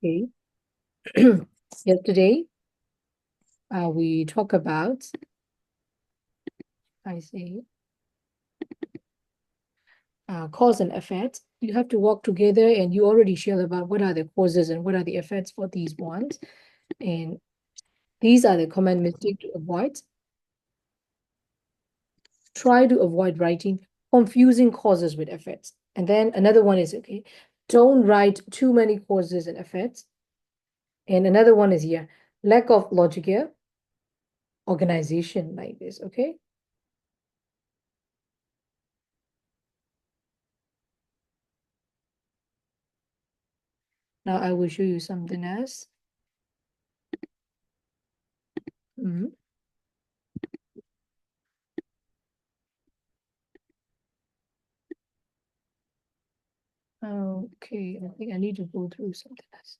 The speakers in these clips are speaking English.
Okay. Yesterday, we talk about, I say, cause and effect. You have to work together, and you already shared about what are the causes and what are the effects for these ones. And these are the common mistake to avoid. Try to avoid writing confusing causes with effects. And then another one is, okay, don't write too many causes and effects. And another one is here, lack of logical organization like this, okay? Now I will show you something else. Mhm. Okay, I think I need to go through something else.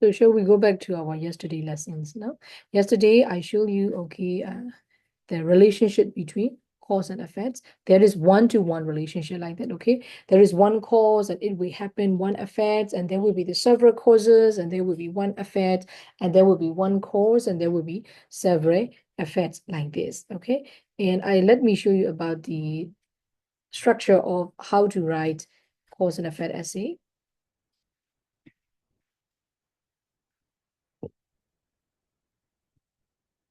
So shall we go back to our yesterday lessons now? Yesterday, I showed you, okay, the relationship between cause and effects. There is one-to-one relationship like that, okay? There is one cause and it will happen, one effect, and there will be the several causes, and there will be one effect, and there will be one cause, and there will be several effects like this, okay? And let me show you about the structure of how to write cause and effect essay.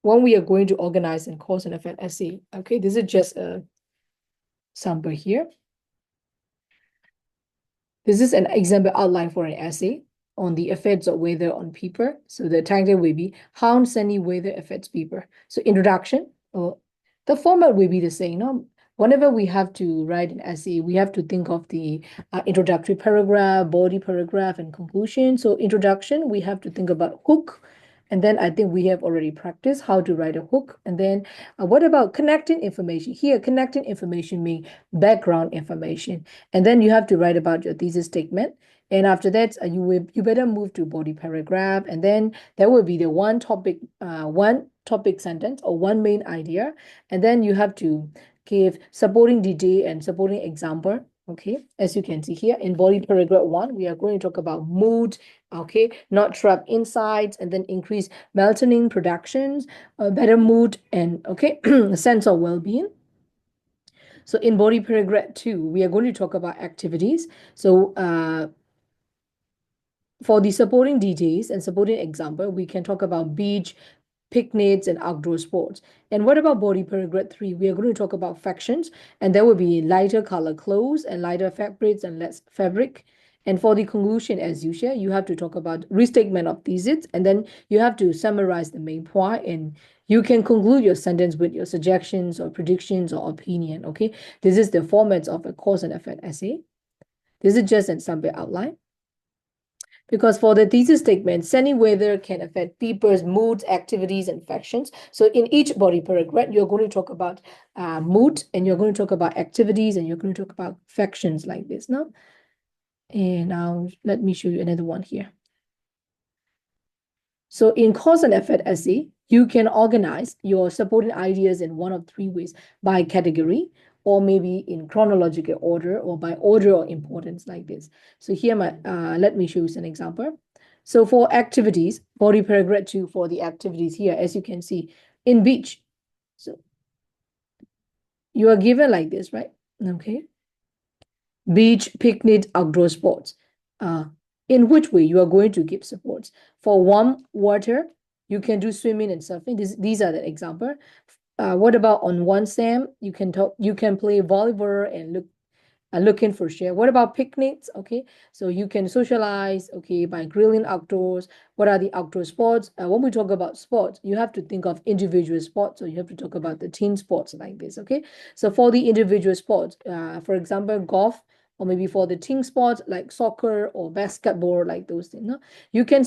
When we are going to organize and cause and effect essay, okay, this is just a sample here. This is an example outline for an essay on the effects of weather on people. So the title will be How Sunny Weather Affects People. So introduction, the format will be the same. No? Whenever we have to write an essay, we have to think of the introductory paragraph, body paragraph, and conclusion. So introduction, we have to think about hook. And then I think we have already practiced how to write a hook. And then what about connecting information? Here, connecting information means background information. And then you have to write about your thesis statement. And after that, you better move to body paragraph. And then there will be the one topic sentence or one main idea. And then you have to give supporting detail and supporting example. Okay, as you can see here in body paragraph 1, we are going to talk about mood, okay, not trap insights, and then increase melatonin productions, better mood, and okay, sense of well-being. So in body paragraph 2, we are going to talk about activities. So for the supporting details and supporting example, we can talk about beach, picnics, and outdoor sports. And what about body paragraph 3? We are going to talk about factions, and there will be lighter color clothes and lighter fabrics and less fabric. And for the conclusion, as usual, you have to talk about restatement of thesis, and then you have to summarize the main point, and you can conclude your sentence with your suggestions or predictions or opinion. Okay, this is the format of a cause and effect essay. This is just an sample outline. Because for the thesis statement, sunny weather can affect people's moods, activities, and factions. So in each body paragraph, you're going to talk about mood, and you're going to talk about activities, and you're going to talk about factions like this now. And now let me show you another one here. So in cause and effect essay, you can organize your supporting ideas in one of three ways: by category, or maybe in chronological order, or by order of importance like this. So here, let me show you an example. So for activities, body paragraph 2 for the activities here, as you can see, in beach. So you are given like this, right? Okay. Beach, picnic, outdoor sports. In which way you are going to give supports? For warm water, you can do swimming and surfing. These are the example. What about on one Sam? You can play volleyball and looking for share. What about picnics? Okay, so you can socialize, okay, by grilling outdoors. What are the outdoor sports? When we talk about sports, you have to think of individual sports, so you have to talk about the team sports like this, okay? So for the individual sports, for example, golf, or maybe for the team sports like soccer or basketball, like those things, no? You can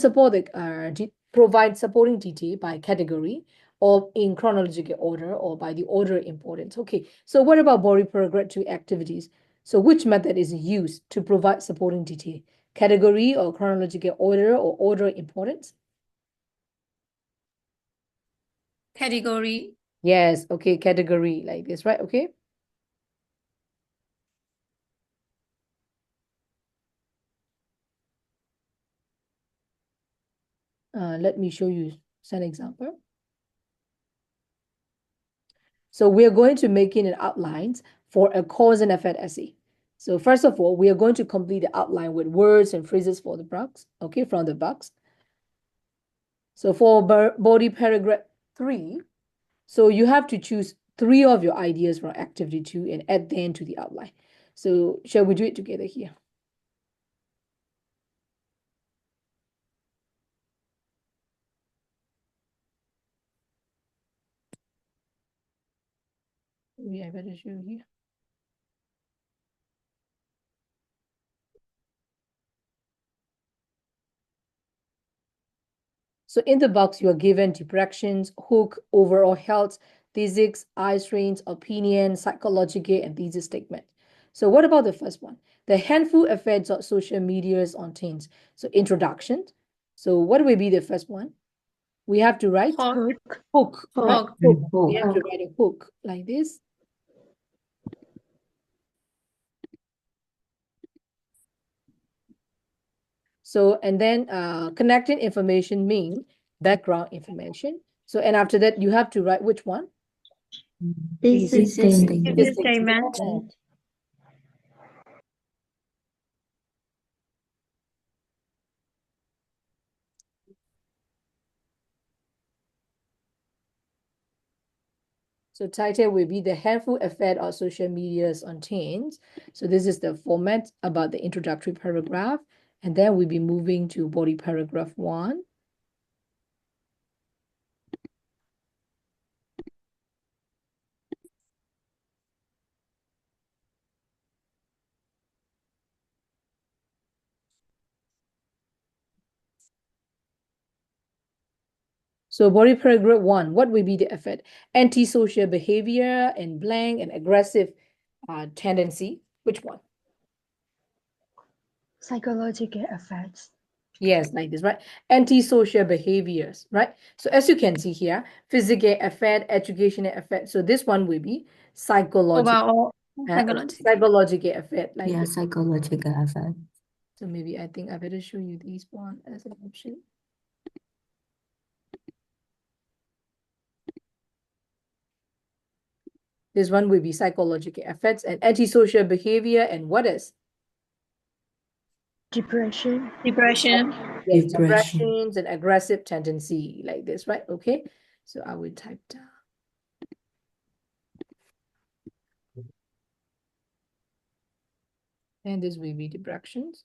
provide supporting detail by category, or in chronological order or by the order of importance. Okay, so what about body paragraph 2 activities? So which method is used to provide supporting detail? Category or chronological order or order of importance? Category. Yes, okay, category like this, right? Okay. Let me show you an example. So we are going to make it an outlines for a cause and effect essay. So first of all, we are going to complete the outline with words and phrases for the box, okay, from the box. So for body paragraph 3, so you have to choose 3 of your ideas from activity 2 and add them to the outline. So shall we do it together here? Maybe I better show you here. So in the box, you are given directions, hook, overall health, physics, eye strains, opinion, psychological, and thesis statement. So what about the first one? The handful effects of social medias on teens. So introduction. So what will be the first one? We have to write Hook. hook, right? Hook. Hook. Oh, We have to write a hook like this. So, and then connecting information mean background information. So, and after that, you have to write which one? thesis statement. Thesis statement. So title will be the harmful effect of social medias on teens. So this is the format about the introductory paragraph. And then we'll be moving to body paragraph 1. So body paragraph 1, what will be the effect? Antisocial behavior and blank and aggressive tendency. Which one? Psychological effects. Yes, like this, right? Antisocial behaviors, right? So as you can see here, physical effect, educational effect. So this one will be psychological, Overall psychological. psychological effect, like Yeah, this. psychological effect. So maybe I think I better show you these one as an option. This one will be psychological effects and antisocial behavior and what is? Depression. Depression. Yes, Depression. depressions and aggressive tendency like this, right? Okay. So I will type down. And this will be depressions.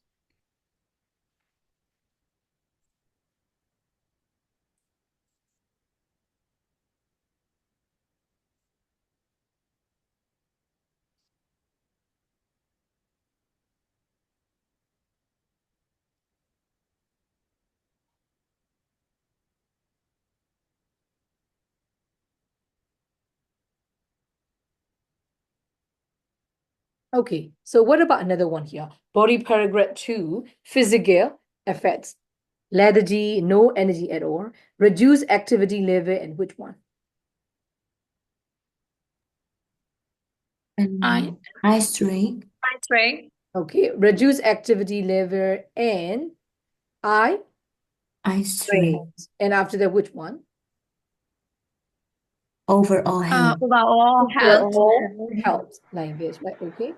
Okay, so what about another one here? Body paragraph 2, physical effects. Lethargy, no energy at all. Reduce activity level, and which one? Eye. Eye strain. Eye strain. Okay, reduce activity level and eye Eye strain. strains. And after that, which one? Overall health. Overall health. Overall health, like this, right? Okay.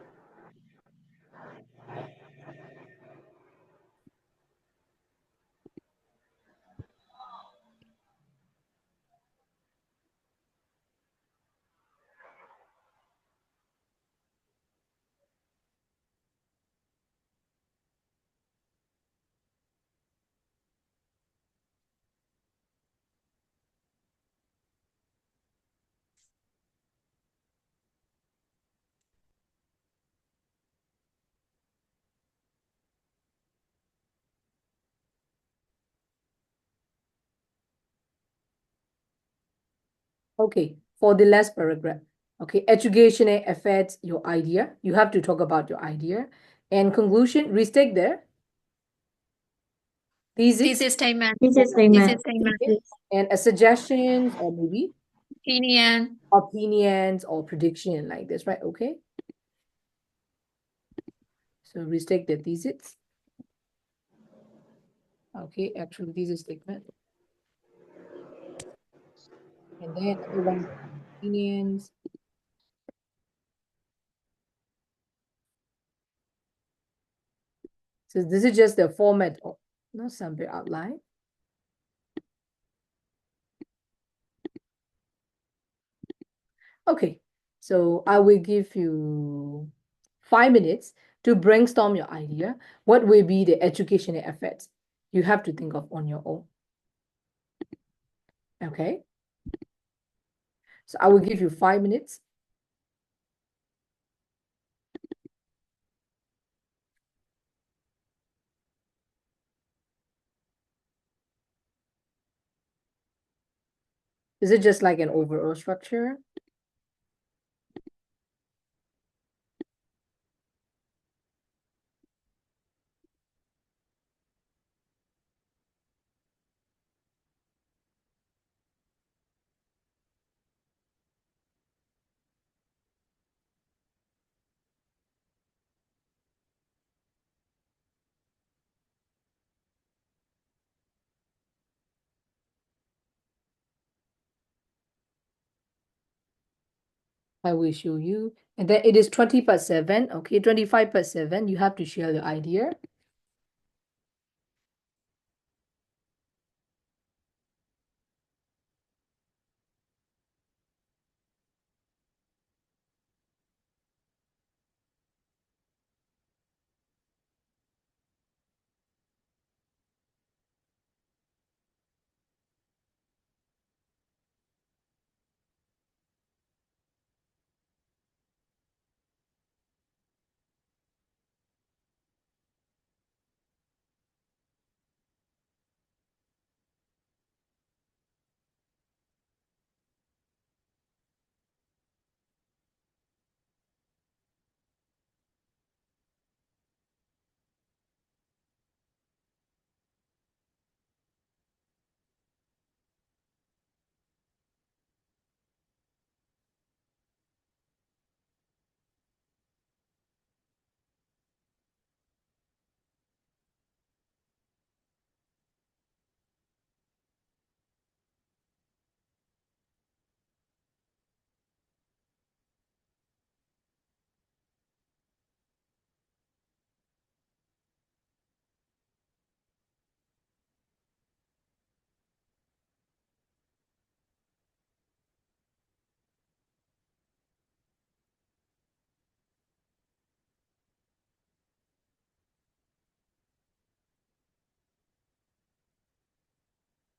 Okay, for the last paragraph. Okay, education affects your idea. You have to talk about your idea. And conclusion, restate there. Thesis statement. Thesis Thesis statement. statement. Okay. And a suggestions or maybe Opinion. opinions or prediction like this, right? Okay. So restate the thesis. Okay, actually thesis statement. And then other one, opinions. So this is just the format of no sample outline. Okay, so I will give you 5 minutes to brainstorm your idea. What will be the educational effects you have to think of on your own? Okay, so I will give you 5 minutes. Is it just like an overall structure? I will show you. And then it is 20/7. Okay, 25/7. You have to share the idea.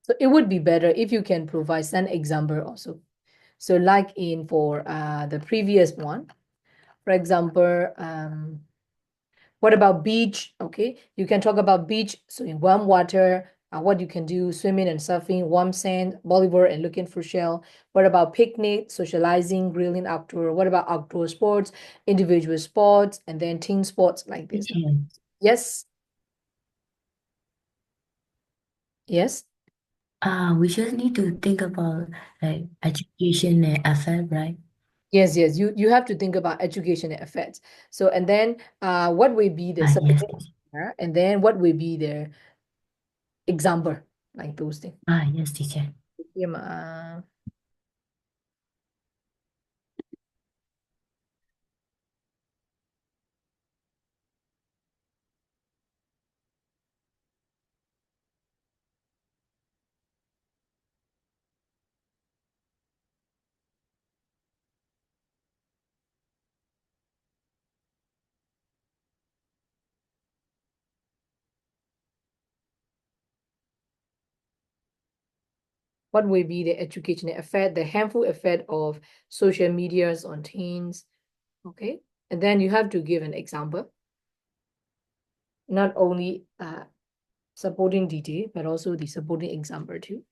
So it would be better if you can provide an example also. So like in for the previous one, for example, what about beach? Okay, you can talk about beach. So in warm water, what you can do, swimming and surfing, warm sand, volleyball and looking for shell. What about picnic, socializing, grilling outdoor? What about outdoor sports, individual sports, and then team sports like this? Teacher. Yes. Yes. We just need to think about like education and effect, right? Yes, yes. You have to think about education and effects. So and then what will be the Yes, subject teacher. and then what will be the example like those things. Yes, teacher. What will be the educational effect, the harmful effect of social medias on teens? Okay. And then you have to give an example, not only supporting detail, but also the supporting example too.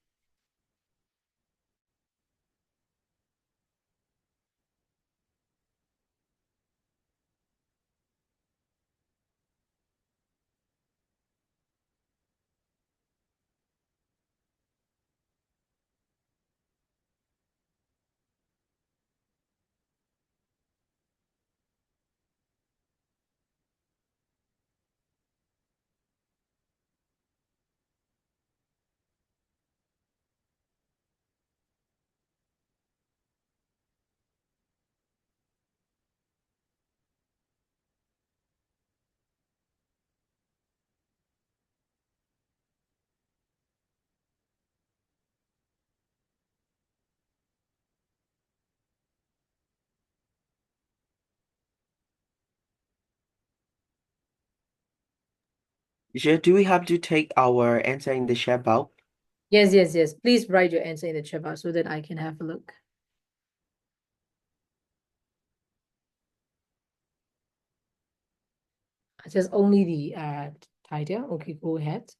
Do we have to take our answer in the chat box? Yes, yes, yes. Please write your answer in the chat box so that I can have a look. Just only the title. Okay, go ahead.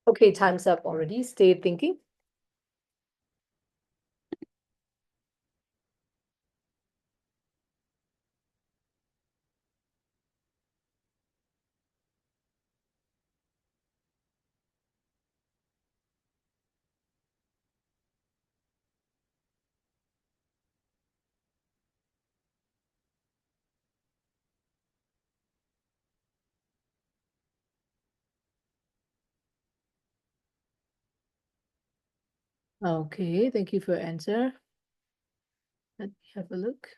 Okay, time's up already. Stay thinking. Okay, thank you for your answer. Let me have a look.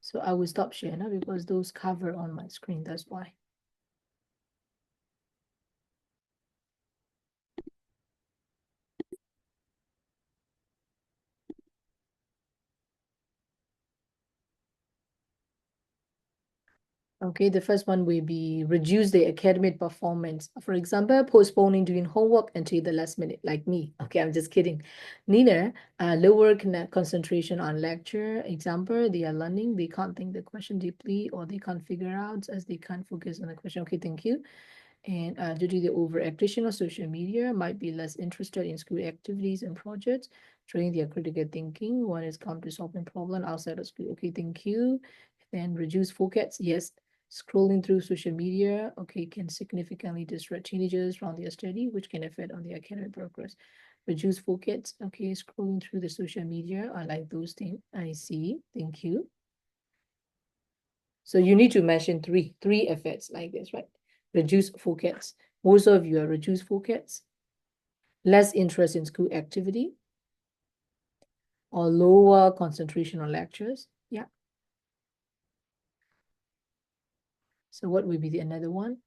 So I will stop sharing now because those cover on my screen, that's why. Okay, the first one will be reduce the academic performance. For example, postponing doing homework until the last minute, like me. Okay, I'm just kidding. Nina, lower concentration on lecture. Example, they are learning, they can't think the question deeply or they can't figure out as they can't focus on the question. Okay, thank you. And due to the overactivation of social media, might be less interested in school activities and projects, training their critical thinking when it's come to solving problem outside of school. Okay, thank you. Then reduce focus. Yes, scrolling through social media, okay, can significantly distract teenagers from their study, which can affect on their academic progress. Reduce focus. Okay, scrolling through the social media. I like those things. I see. Thank you. So you need to mention three effects like this, right? Reduce focus. Most of you are reduced focus, less interest in school activity, or lower concentration on lectures. Yeah. So what will be the another one?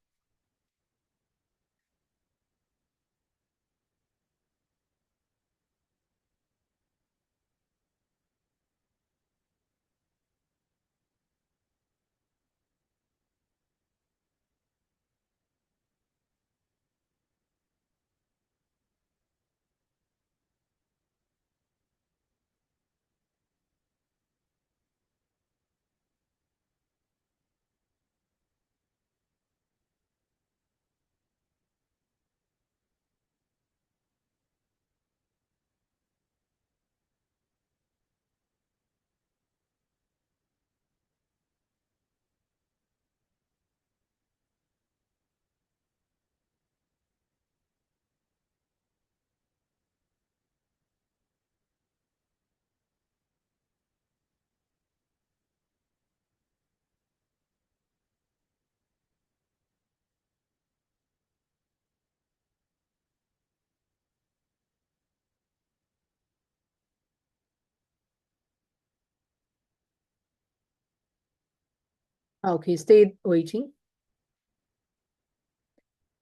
Okay, stay waiting.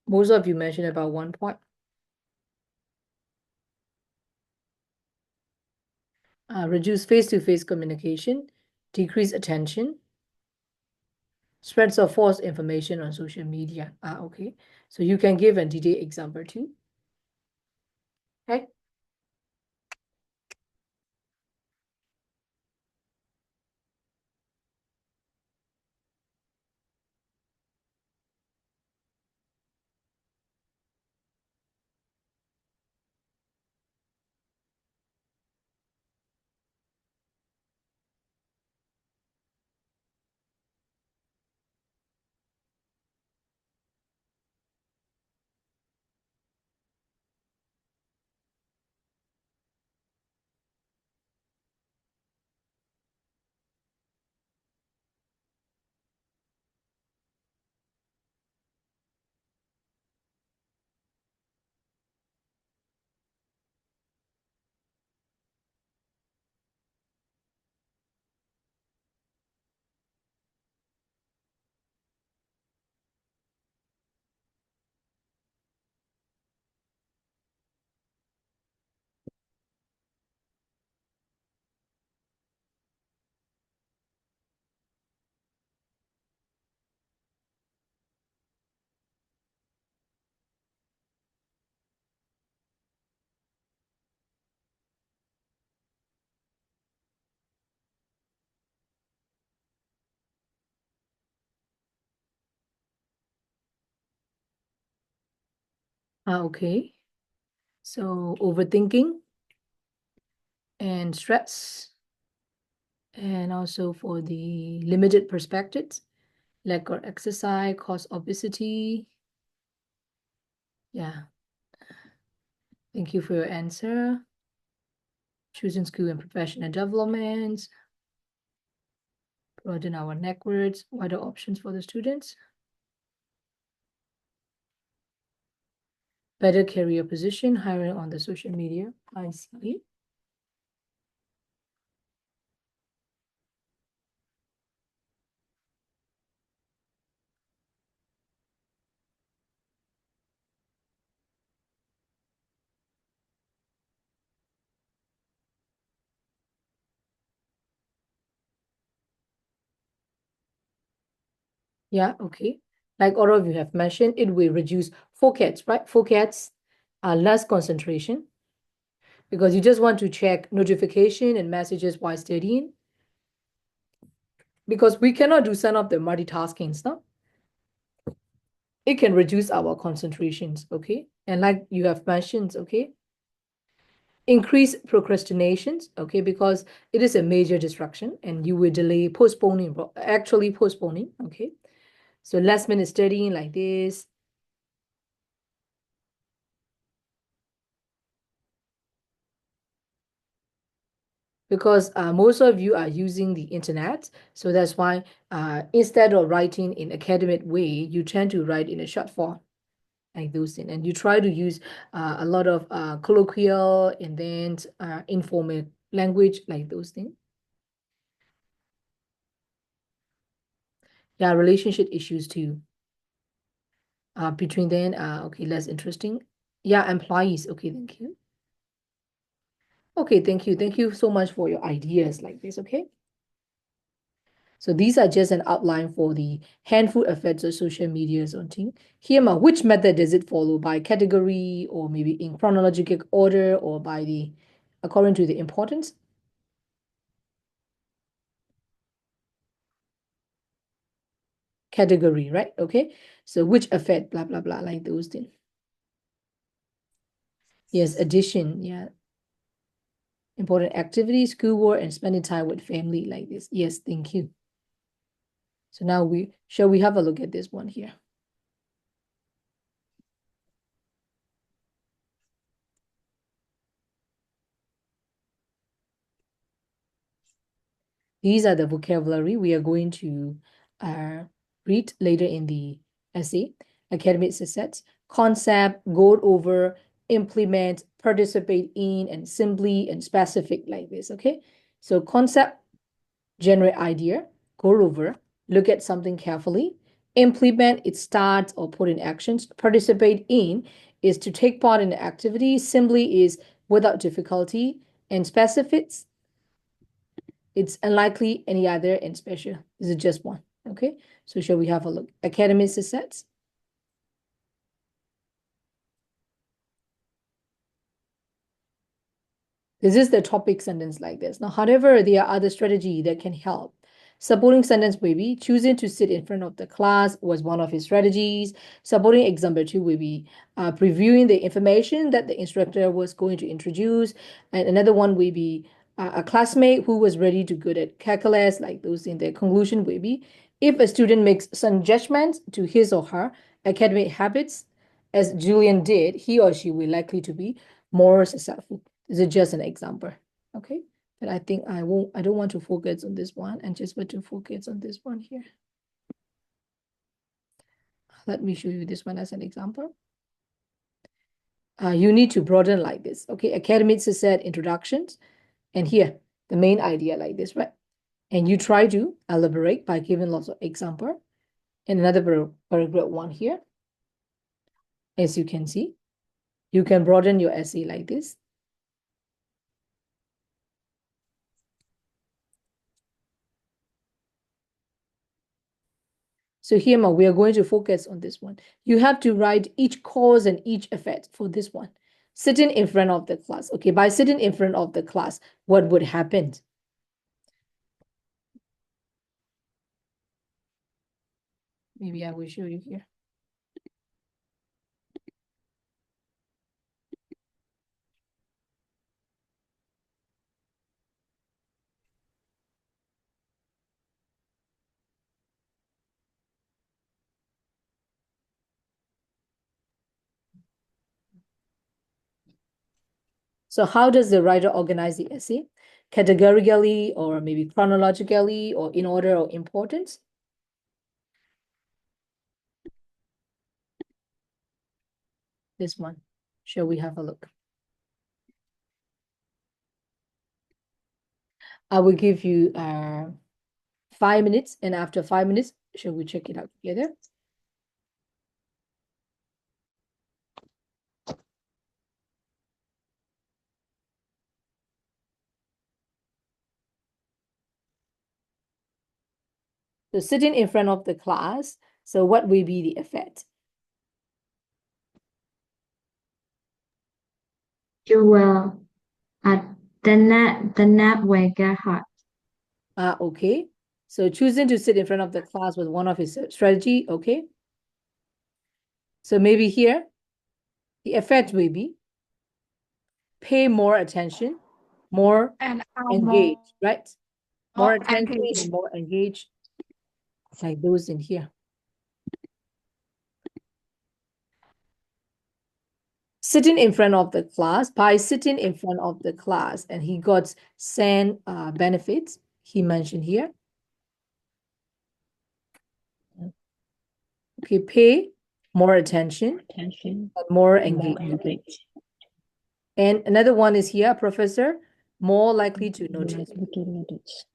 Most of you mentioned about one point. Reduce face-to-face communication, decrease attention, spreads of false information on social media. Okay. So you can give a detailed example too. Okay. Okay. So overthinking and stress, and also for the limited perspectives, lack of exercise cause obesity. Yeah. Thank you for your answer. Choosing school and professional development. Broaden our networks. Wider options for the students. Better career position, hiring on the social media. I see. Yeah, okay. Like all of you have mentioned, it will reduce focus, right? Focus, less concentration, because you just want to check notification and messages while studying. Because we cannot do some of the multitasking stuff. It can reduce our concentrations, okay? And like you have mentioned, okay? Increase procrastinations, okay? Because it is a major distraction and you will delay postponing, actually postponing, okay? So last minute studying like this. Because most of you are using the internet. So that's why instead of writing in academic way, you tend to write in a short form, like those things. And you try to use a lot of colloquial and then informal language, like those things. Yeah, relationship issues too. Between then, okay, less interesting. Yeah, employees. Okay, thank you. Okay, thank you. Thank you so much for your ideas like this, okay? So these are just an outline for the handful effects of social media something. Here, which method does it follow? By category or maybe in chronological order or by the according to the importance? Category, right? Okay. So which effect, blah, blah, blah, like those things. Yes, addition, yeah. Important activities, schoolwork, and spending time with family like this. Yes, thank you. So now shall we have a look at this one here? These are the vocabulary we are going to read later in the essay. Academic success, concept, go over, implement, participate in, and simply and specific like this, okay? So concept, generate idea, go over, look at something carefully, implement, it starts or put in actions, participate in is to take part in the activity, simply is without difficulty, and specifics, it's unlikely any other and special. This is just one. Okay. So shall we have a look? Academic success. This is the topic sentence like this. Now, however, there are other strategies that can help. Supporting sentence will be choosing to sit in front of the class was one of his strategies. Supporting example 2 will be previewing the information that the instructor was going to introduce. And another one will be a classmate who was ready to good at calculus, like those in the conclusion will be if a student makes some judgments to his or her academic habits, as Julian did, he or she will likely to be more successful. This is just an example, okay? But I think I don't want to focus on this one and just want to focus on this one here. Let me show you this one as an example. You need to broaden like this, okay? Academic success introductions, and here, the main idea like this, right? And you try to elaborate by giving lots of example. And another paragraph one here. As you can see, you can broaden your essay like this. So here, we are going to focus on this one. You have to write each cause and each effect for this one. Sitting in front of the class. Okay, by sitting in front of the class, what would happen? Maybe I will show you here. So how does the writer organize the essay? Categorically, or maybe chronologically, or in order of importance? This one. Shall we have a look? I will give you 5 minutes, and after 5 minutes, shall we check it out together? So sitting in front of the class, so what will be the effect? You will the net will get hot. Okay. So choosing to sit in front of the class was one of his strategy, okay? So maybe here, the effect will be pay more attention, more And engaged, right? More more attention engaged. and more engaged, like those in here. Sitting in front of the class, by sitting in front of the class, and he got SAN benefits, he mentioned here. Okay, pay more attention Attention, and more more engagement. engaged, And another one is here, professor, more likely to more notice likely to notice,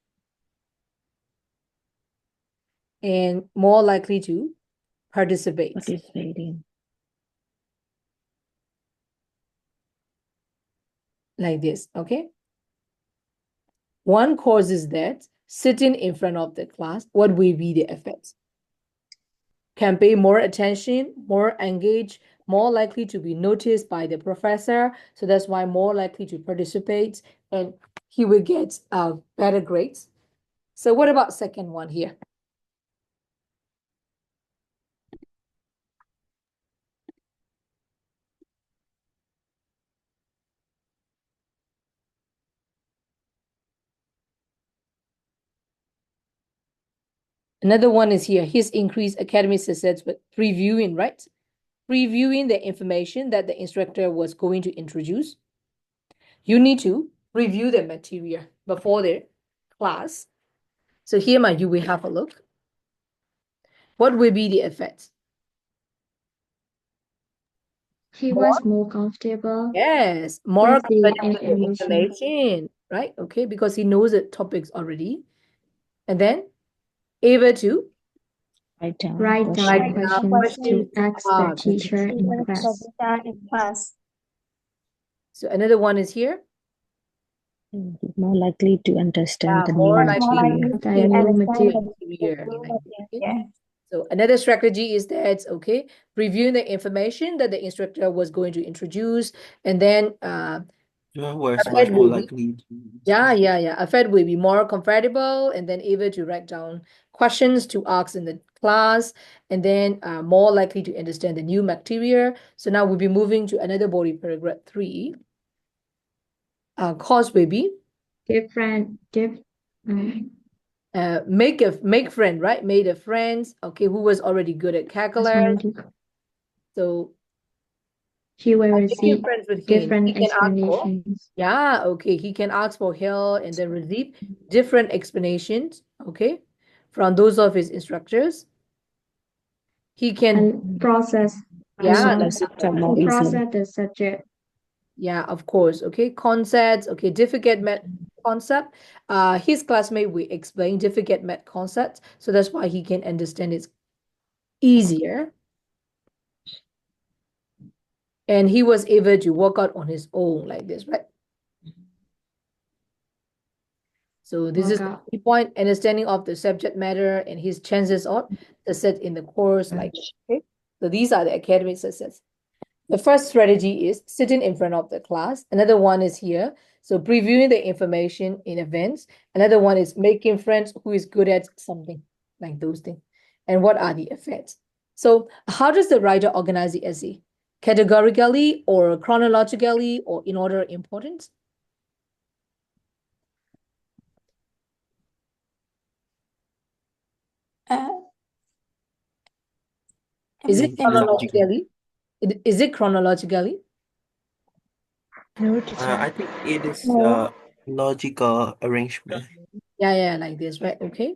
and more likely to participate. participating, Like this, okay? One causes that sitting in front of the class, what will be the effects? Can pay more attention, more engaged, more likely to be noticed by the professor. So that's why more likely to participate, and he will get better grades. So what about second one here? Another one is here, his increased academic success with previewing, right? Previewing the information that the instructor was going to introduce. You need to review the material before the class. So here, you will have a look. What will be the effects? He was more comfortable Yes, more with the comfortable with the information. information, right? Okay, because he knows the topics already. And then able to write down Write down write questions, down questions to questions ask to the ask. teacher in class. So another one is here. and he's more likely to understand the new More likely material. to The new material. material. Okay. So another strategy is that, okay, reviewing the information that the instructor was going to introduce, and then Was Affect much more will be, likely to Affect will be more comfortable, and then able to write down questions to ask in the class, and then more likely to understand the new material. So now we'll be moving to another body, paragraph 3. Cause will be make friend, right? Made a friend, okay, who was already good at calculus. So he will making receive friends with him, different he can ask for, explanations. okay, he can ask for help and then receive different explanations, okay, from those of his instructors. He can And process The subject more easily. process the subject. Yeah, of course, okay, concepts, okay, difficult math concept. His classmate will explain difficult math concepts, so that's why he can understand it easier. And he was able to work out on his own like this, right? So this is the key point, understanding of the subject matter and his chances of success in the course, like, okay? So these are the academic success. The first strategy is sitting in front of the class. Another one is here. So previewing the information in advance. Another one is making friends who is good at something, like those things. And what are the effects? So how does the writer organize the essay? Categorically or chronologically or in order of importance? Is it chronologically? Is it chronologically? No, teacher. I think it is No. logical arrangement. Yeah, like this, right? Okay.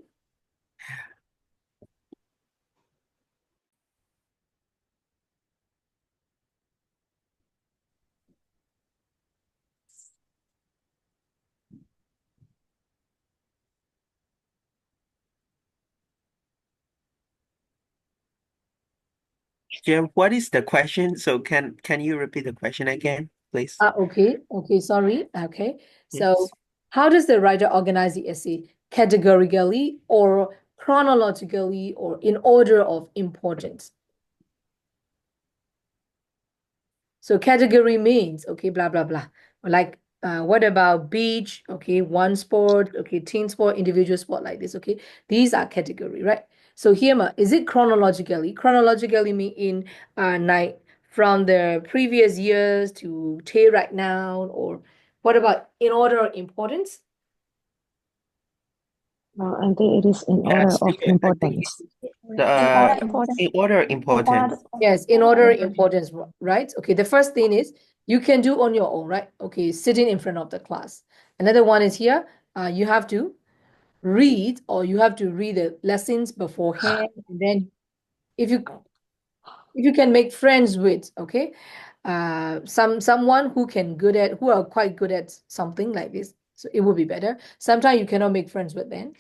Jim, what is the question? So can you repeat the question again, please? Okay, sorry. Okay. So Yes. how does the writer organize the essay? Categorically or chronologically or in order of importance? So category means, okay, blah, blah, blah. Like, what about beach? Okay, one sport, okay, team sport, individual sport, like this, okay? These are category, right? So here, is it chronologically? Chronologically mean in night from the previous years to right now, or what about in order of importance? I think it is in order Yes, of I think importance. in order importance. Yes, in order importance, right? Okay, the first thing is you can do on your own, right? Okay, sitting in front of the class. Another one is here, you have to read or you have to read the lessons beforehand, and then if you can make friends with, okay, someone who are quite good at something like this, so it would be better. Sometimes you cannot make friends with them,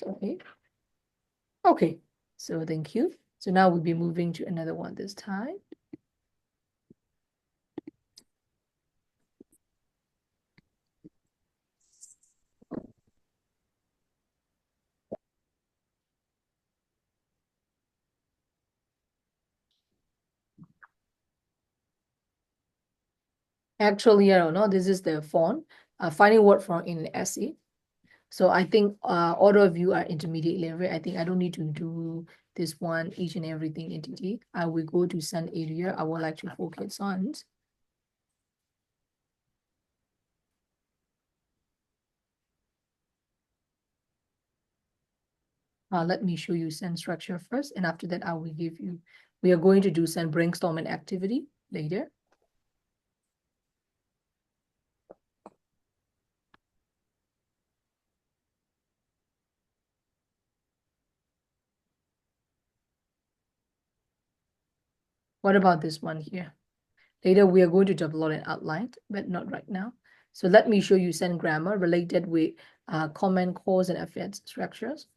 okay, so thank you. So now we'll be moving to another one this time. Actually, I don't know, this is the font, finding word from in an essay. So I think all of you are intermediate level. I think I don't need to do this one, each and everything entity. I will go to some area I would like to focus on. Let me show you some structure first, and after that I will give you, we are going to do some brainstorming activity later. What about this one here? Later, we are going to develop an outline, but not right now. So let me show you some grammar related with common cause and effect structures.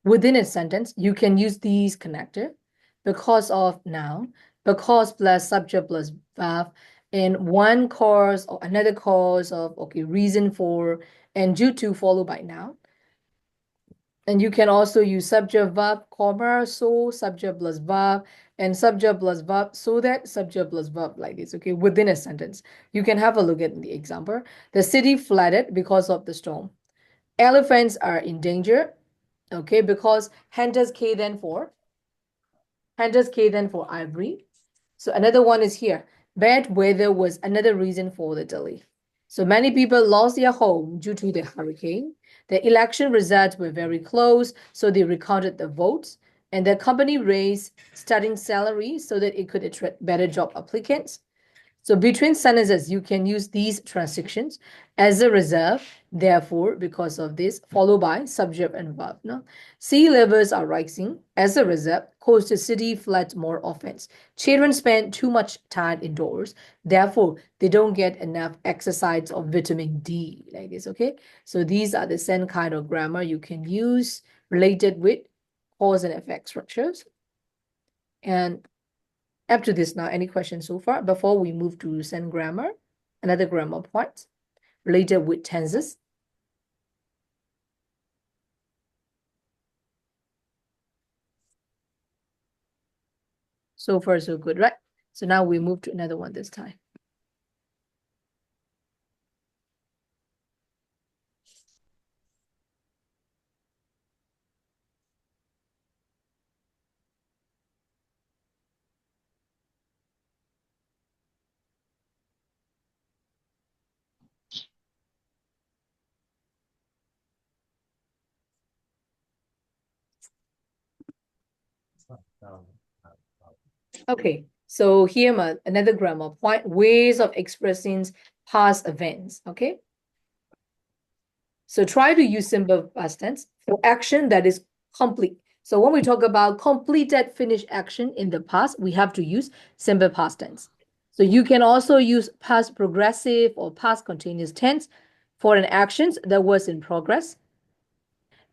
Within a sentence, you can use these connector, because of noun, because plus subject plus verb, and one cause or another cause of, okay, reason for, and due to followed by noun. And you can also use subject verb, comma, so subject plus verb, and subject plus verb, so that subject plus verb, like this, okay, within a sentence. You can have a look at the example. The city flooded because of the storm. Elephants are in danger, okay, because Hunter's K then for ivory. So another one is here. Bad weather was another reason for the delay. So many people lost their home due to the hurricane. The election results were very close, so they recounted the votes. And the company raised starting salary so that it could attract better job applicants. So between sentences, you can use these transitions as a result. Therefore, because of this, followed by subject and verb. No? Sea levels are rising. As a result, coastal city floods more often. Children spend too much time indoors. Therefore, they don't get enough exercise of vitamin D, like this, okay? So these are the same kind of grammar you can use related with cause and effect structures. And up to this now, any questions so far? Before we move to send grammar, another grammar point related with tenses. So far, so good, right? So now we move to another one this time. Okay, so here another grammar point, ways of expressing past events, okay? So try to use simple past tense for action that is complete. So when we talk about completed, finished action in the past, we have to use simple past tense. So you can also use past progressive or past continuous tense for an action that was in progress.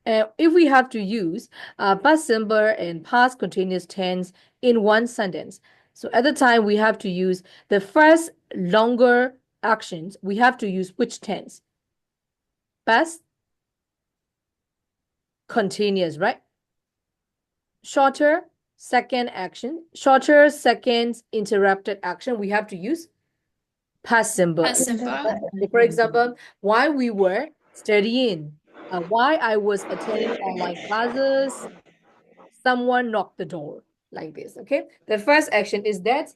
If we have to use past simple and past continuous tense in one sentence, so at the time we have to use the first longer actions, we have to use which tense? Past continuous, right? Shorter second action, shorter seconds interrupted action, we have to use past simple. Past simple. For example, while we were studying, while I was attending online classes, someone knocked the door, like this, okay? The first action is that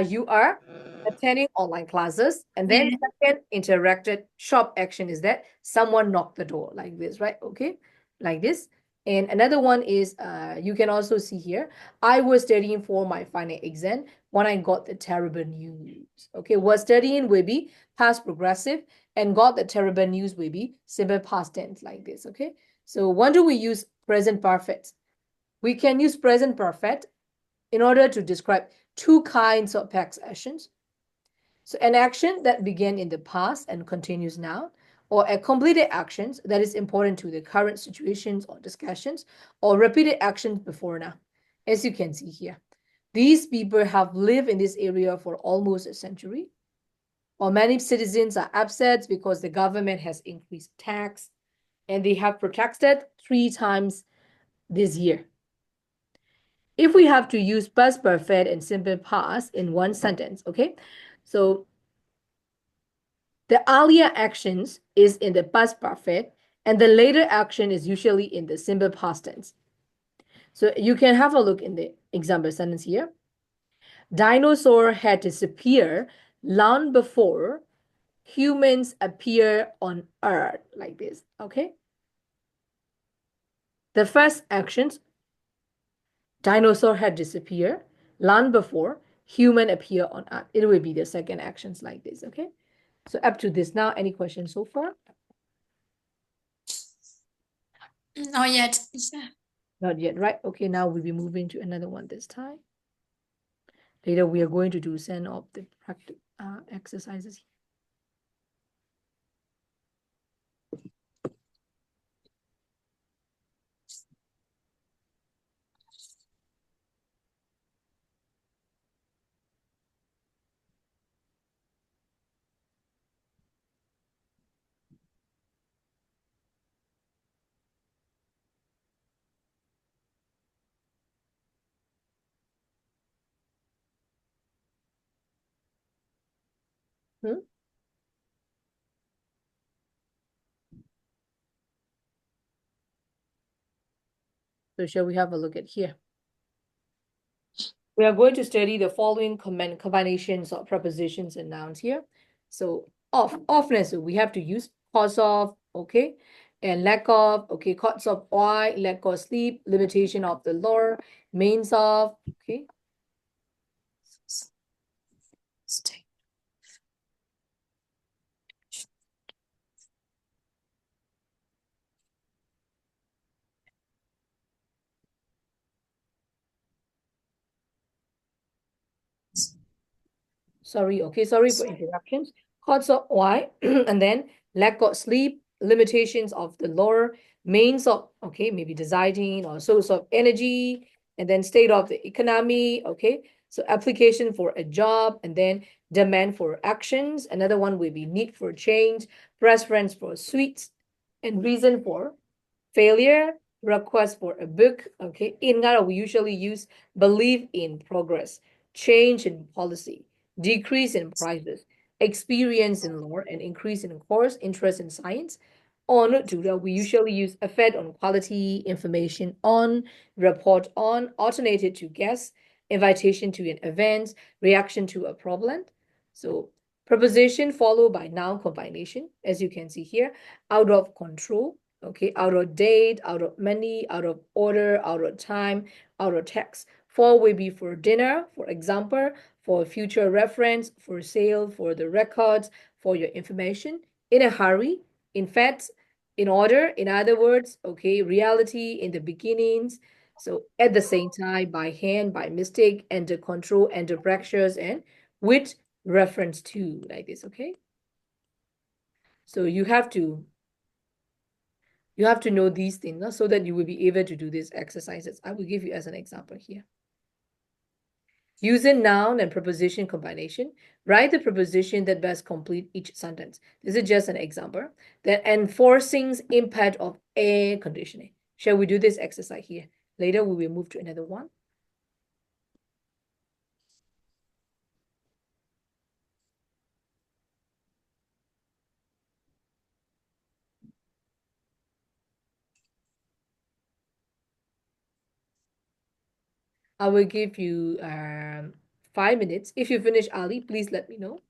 you are attending online classes, and then second interacted shop action is that someone knocked the door, like this, right? Okay, like this. And another one is you can also see here, I was studying for my final exam when I got the terrible news. Okay, was studying will be past progressive, and got the terrible news will be simple past tense, like this. Okay, so when do we use present perfect? We can use present perfect in order to describe two kinds of past actions. So an action that began in the past and continues now, or a completed actions that is important to the current situations or discussions, or repeated actions before now. As you can see here, these people have lived in this area for almost a century, or many citizens are upset because the government has increased tax, and they have protested 3 times this year. If we have to use past perfect and simple past in one sentence, okay? So the earlier actions is in the past perfect, and the later action is usually in the simple past tense. So you can have a look in the example sentence here. Dinosaur had disappeared long before humans appear on Earth, like this, okay? The first actions, dinosaur had disappeared long before human appear on Earth. It will be the second actions, like this, okay? So up to this now, any questions so far? Not yet. Not yet, right? Okay, now we'll be moving to another one this time. Later, we are going to do some of the practice exercises. So shall we have a look at here? We are going to study the following combinations of prepositions and nouns here. So ofness, we have to use cause of, okay, and lack of, okay, cause of why, lack of sleep, limitation of the law, means of, okay. Sorry, okay, sorry for interruptions. Cause of why, and then lack of sleep, limitations of the law, means of, okay, maybe deciding or source of energy, and then state of the economy, okay, so application for a job, and then demand for actions. Another one will be need for change, preference for sweets, and reason for failure, request for a book, okay. In Ghana, we usually use believe in progress, change in policy, decrease in prices, experience in law, and increase in course, interest in science. On to that, we usually use effect on quality, information on, report on, alternated to guess, invitation to an event, reaction to a problem. So preposition followed by noun combination, as you can see here, out of control, Okay, out of date, out of money, out of order, out of time, out of text. For will be for dinner, for example, for future reference, for sale, for the records, for your information, in a hurry, in fact, in order, in other words, okay, reality, in the beginnings. So at the same time, by hand, by mistake, under control, under pressures, and with reference to, like this, okay? So you have to know these things so that you will be able to do these exercises. I will give you as an example here. Using noun and preposition combination, write the preposition that best complete each sentence. This is just an example. Then enforcing impact of air conditioning. Shall we do this exercise here? Later we will move to another one. I will give you 5 minutes. If you finish early, please let me know.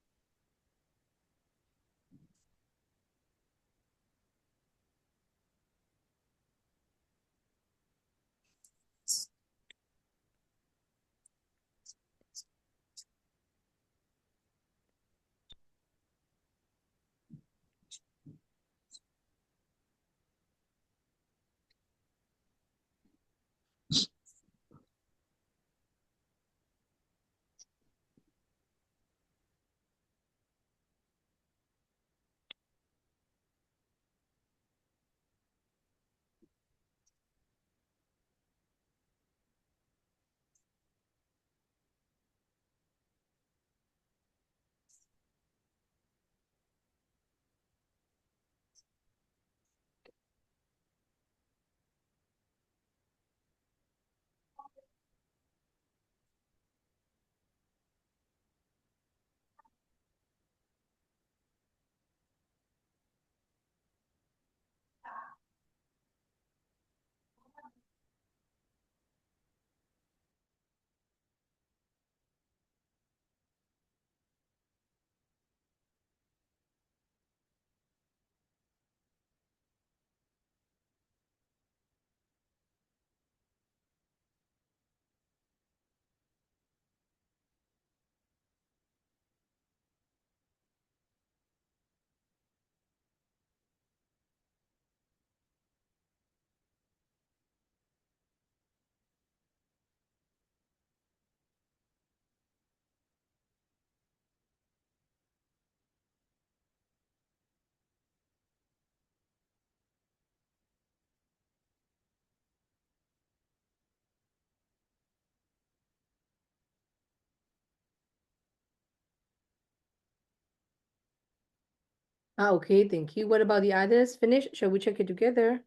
Okay, thank you. What about the others? Finish? Shall we check it together?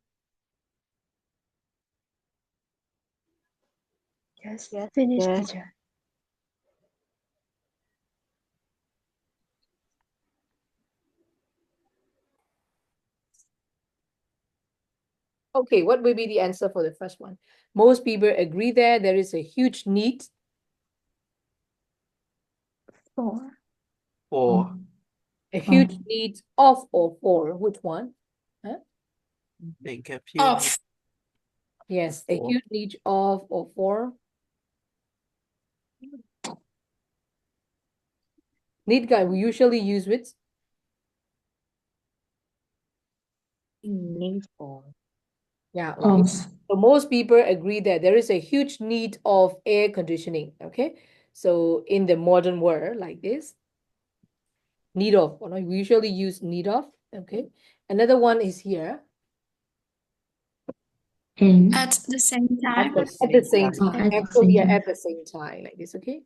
Yes, finish, teacher. Okay, what will be the answer for the first one? Most people agree that there is a huge need. For. A huge need of or for. Which one? Huh? Think a few Of. Yes, a For. huge need of or for. Need guy we usually use with. Need for. Yeah, okay. So most people agree that there is a huge need of air conditioning. Okay. So in the modern world, like this, need of, or we usually use need of. Okay. Another one is here. In. At the same time. At the same Oh, time. at the Actually, same time. at the same time, like this, okay?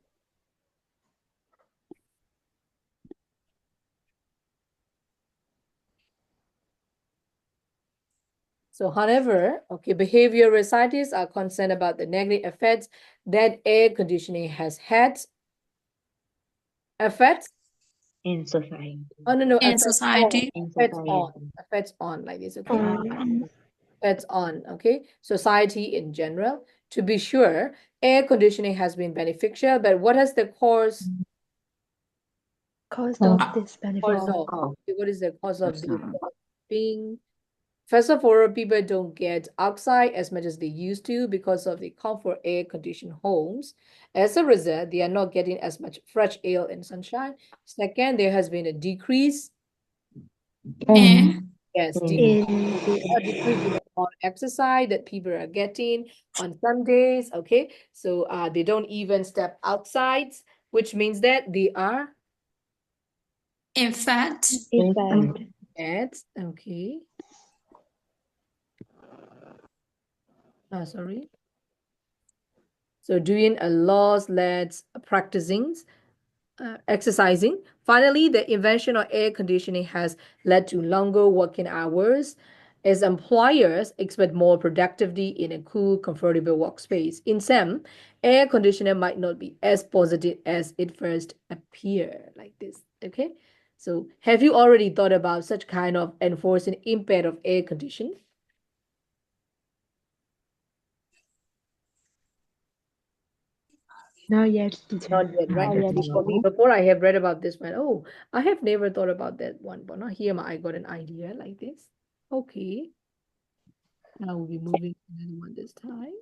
So, however, okay, behavioral scientists are concerned about the negative effects that air conditioning has had. Effects? In society. Oh, no, In effects society. In Effects society. on. Effects on, like this, okay? Um, Effects on, okay? Society in general. To be sure, air conditioning has been beneficial, but what has the cause? cause Oh. of this Cause beneficial. of? Okay, what is the cause of this being First of all, people don't get outside as much as they used to because of the comfort air-conditioned homes. As a result, they are not getting as much fresh air and sunshine. Second, there has been a decrease. And Yes, In a decrease in the amount of exercise that people are getting on some days. Okay, so they don't even step outside, which means that they are in fact, fact, at, okay. Sorry. So doing a lot less practicing, exercising. Finally, the invention of air conditioning has led to longer working hours as employers expect more productivity in a cool, comfortable workspace. In some, air conditioner might not be as positive as it first appeared, like this. Okay. So have you already thought about such kind of enforcing impact of air conditioning? not yet, teacher. Not yet, right? Not yet. For me, before I have read about this one, oh, I have never thought about that one, but now here I got an idea like this. Okay. Now we'll be moving to another one this time.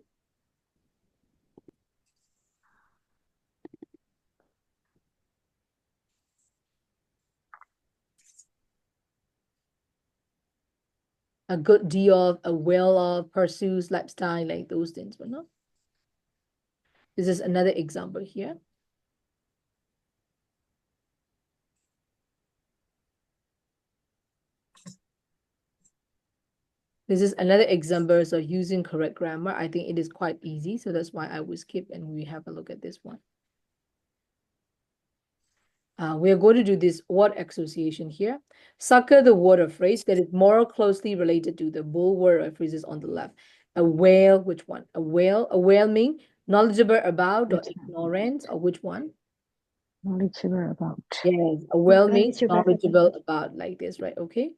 A good deal of, a well-off pursues lifestyle, like those things, but no. This is another example here. This is another example of using correct grammar. I think it is quite easy, so that's why I will skip and we have a look at this one. We are going to do this word association here. Circle the word or phrase that is more closely related to the bold word or phrases on the left. A whale, which one? A whale means knowledgeable about or ignorant, or which one? Knowledgeable about. Yes, a whale means Knowledgeable knowledgeable about, like this, right? Okay.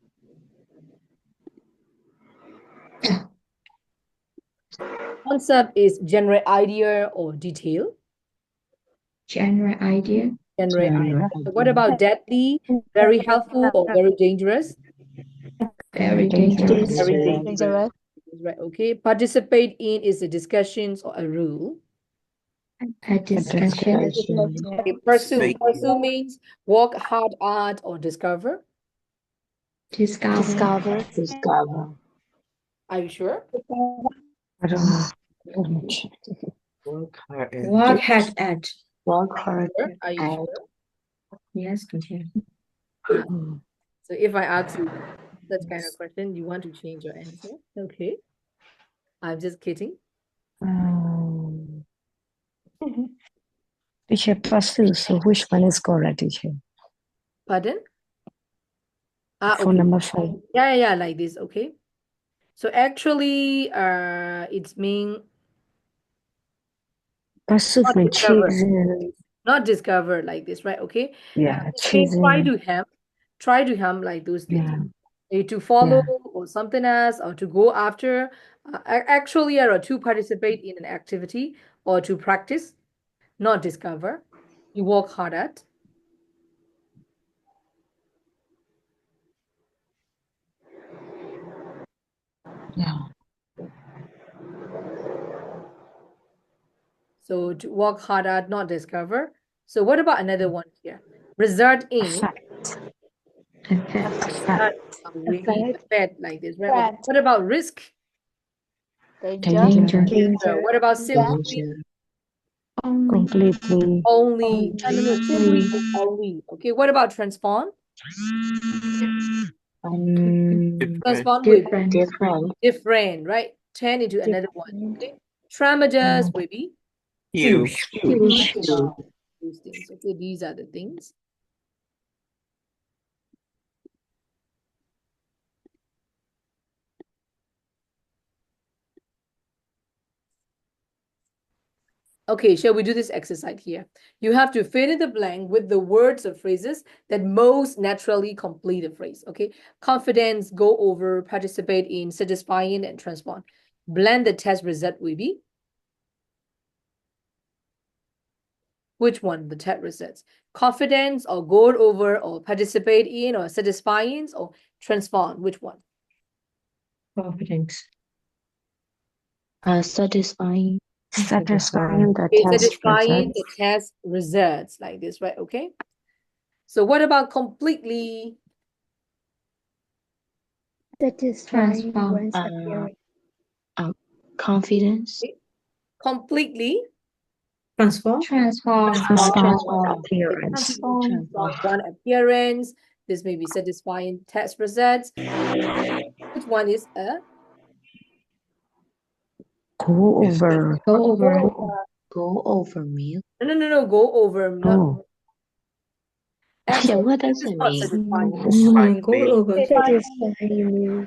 Concept is general idea or detail. General idea. General idea. General So what about deadly, very helpful, or very dangerous? Very dangerous. Very Dangerous. dangerous. Right, okay. Participate in is a discussions or a rule. A discussion. Okay, pursue. Wait. Pursue means work hard at or discover. Discover. Discover. Are you sure? I don't know. Work hard and Work hard at. Work hard Are you at. sure? Yes, teacher. So if I ask you that kind of question, you want to change your answer? Okay. I'm just kidding. Teacher, pursue. So which one is correct, teacher? Pardon? For Okay. number 5. Yeah, like this. Okay. So actually, it's mean Pursue not means discover. chasing. Not discover like this, right? Okay. Yeah, It means chasing. try to have like those things. Yeah. To follow Yeah. or something else, or to go after, actually, or to participate in an activity, or to practice, not discover. You work hard at. Yeah. So to work hard at, not discover. So what about another one here? Result in. Effect. Effect. Really affect like this, right? Okay. What about risk? Danger. What about simply? Danger. Completely. Only. No, simply is only. Okay, what about transform? Transform with Different. different, right? Turn into another one. Okay. Tremendous will be huge. Huge. these things. Okay, these are the things. Okay, shall we do this exercise here? You have to fill in the blank with the words or phrases that most naturally complete a phrase. Okay, confidence, go over, participate in, satisfying, and transform. Blend the test result will be. Which one? The test results. Confidence, or go over, or participate in, or satisfying, or transform. Which one? Confidence. Satisfying. Satisfying the Okay, test satisfying the results. test results like this, right? Okay. So what about completely? Satisfying Transform. one's appearance. Confidence. Completely Transform. Transform. Transform the appearance. transform from one appearance. This may be satisfying test results. Which one is a Go over. Go over. over? Go over meal. No. Go over. Not Oh, Yeah, what this does is it not mean? satisfying. Go over. Satisfying meal.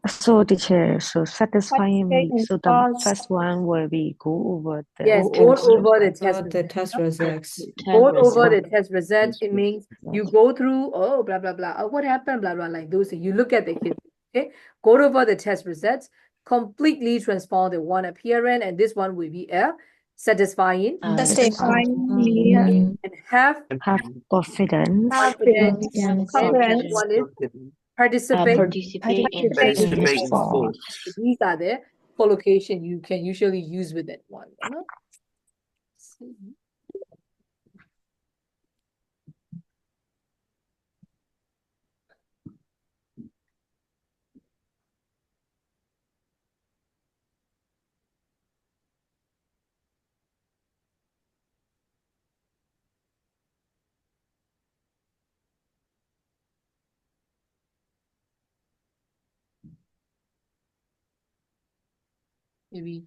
so teacher, so satisfying me. Participate in So the sports. first one will be go over the Yes, Go test go over the results. test the results. test results. Go over the results. test results. It means you go through, oh, blah, blah, blah. Oh, what happened? Blah, blah, like those things. You look at the history, okay? Go over the test results, completely transform the one appearance, and this one will be a satisfying Satisfying media. and have Have confidence. confidence. And this Confidence. one is participate. Participate in Participate in Sport. sports. These are the collocation you can usually use with that one, you know? Maybe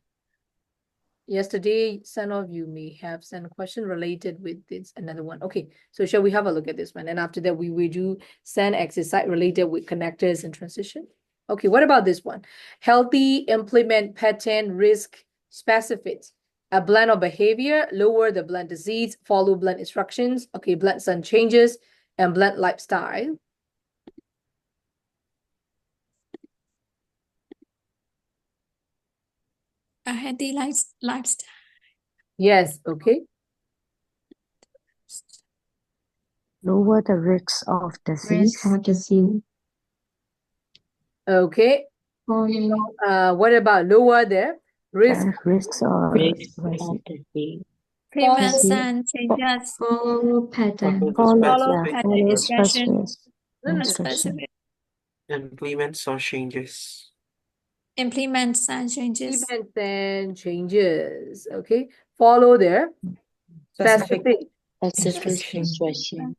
yesterday, some of you may have sent a question related with this another one. Okay, so shall we have a look at this one? And after that, we will do send exercise related with connectors and transition. Okay, what about this one? Healthy, implement pattern, risk, specific. A blend of behavior, lower the blend disease, follow blend instructions. Okay, blend sun changes and blend lifestyle. A healthy lifestyle. Yes, okay. Lower the risks of disease. Risk of disease. Okay. What about lower the risk? Risks of Risk of disease. Implement Follow- and changes. Follow pattern. Follow Specific pattern instruction. instruction. Specific. implement some changes. Implement and changes. Implement and changes. Okay. Follow their specific. Specific instruction.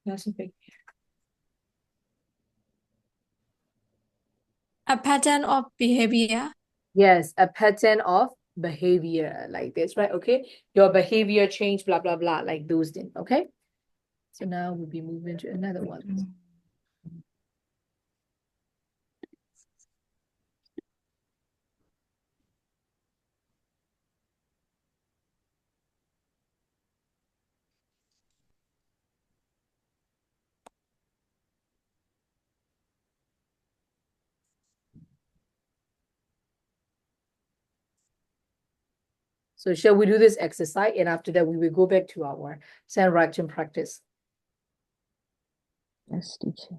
Specific. A pattern of behavior. Yes, a pattern of behavior like this, right? Okay. Your behavior change, blah, blah, blah, like those things. Okay. So now we'll be moving to another one. So shall we do this exercise? And after that, we will go back to our send writing practice. Yes, teacher.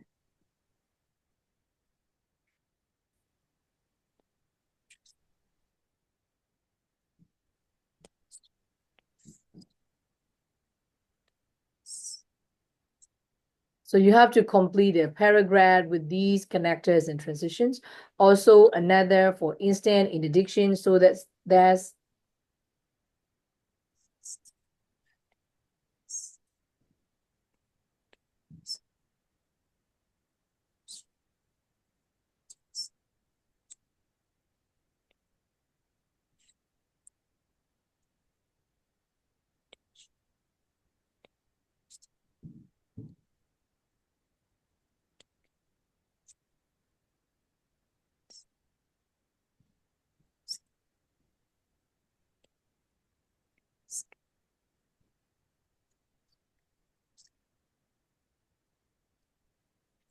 So you have to complete a paragraph with these connectors and transitions. Also another for instant interdiction. So that's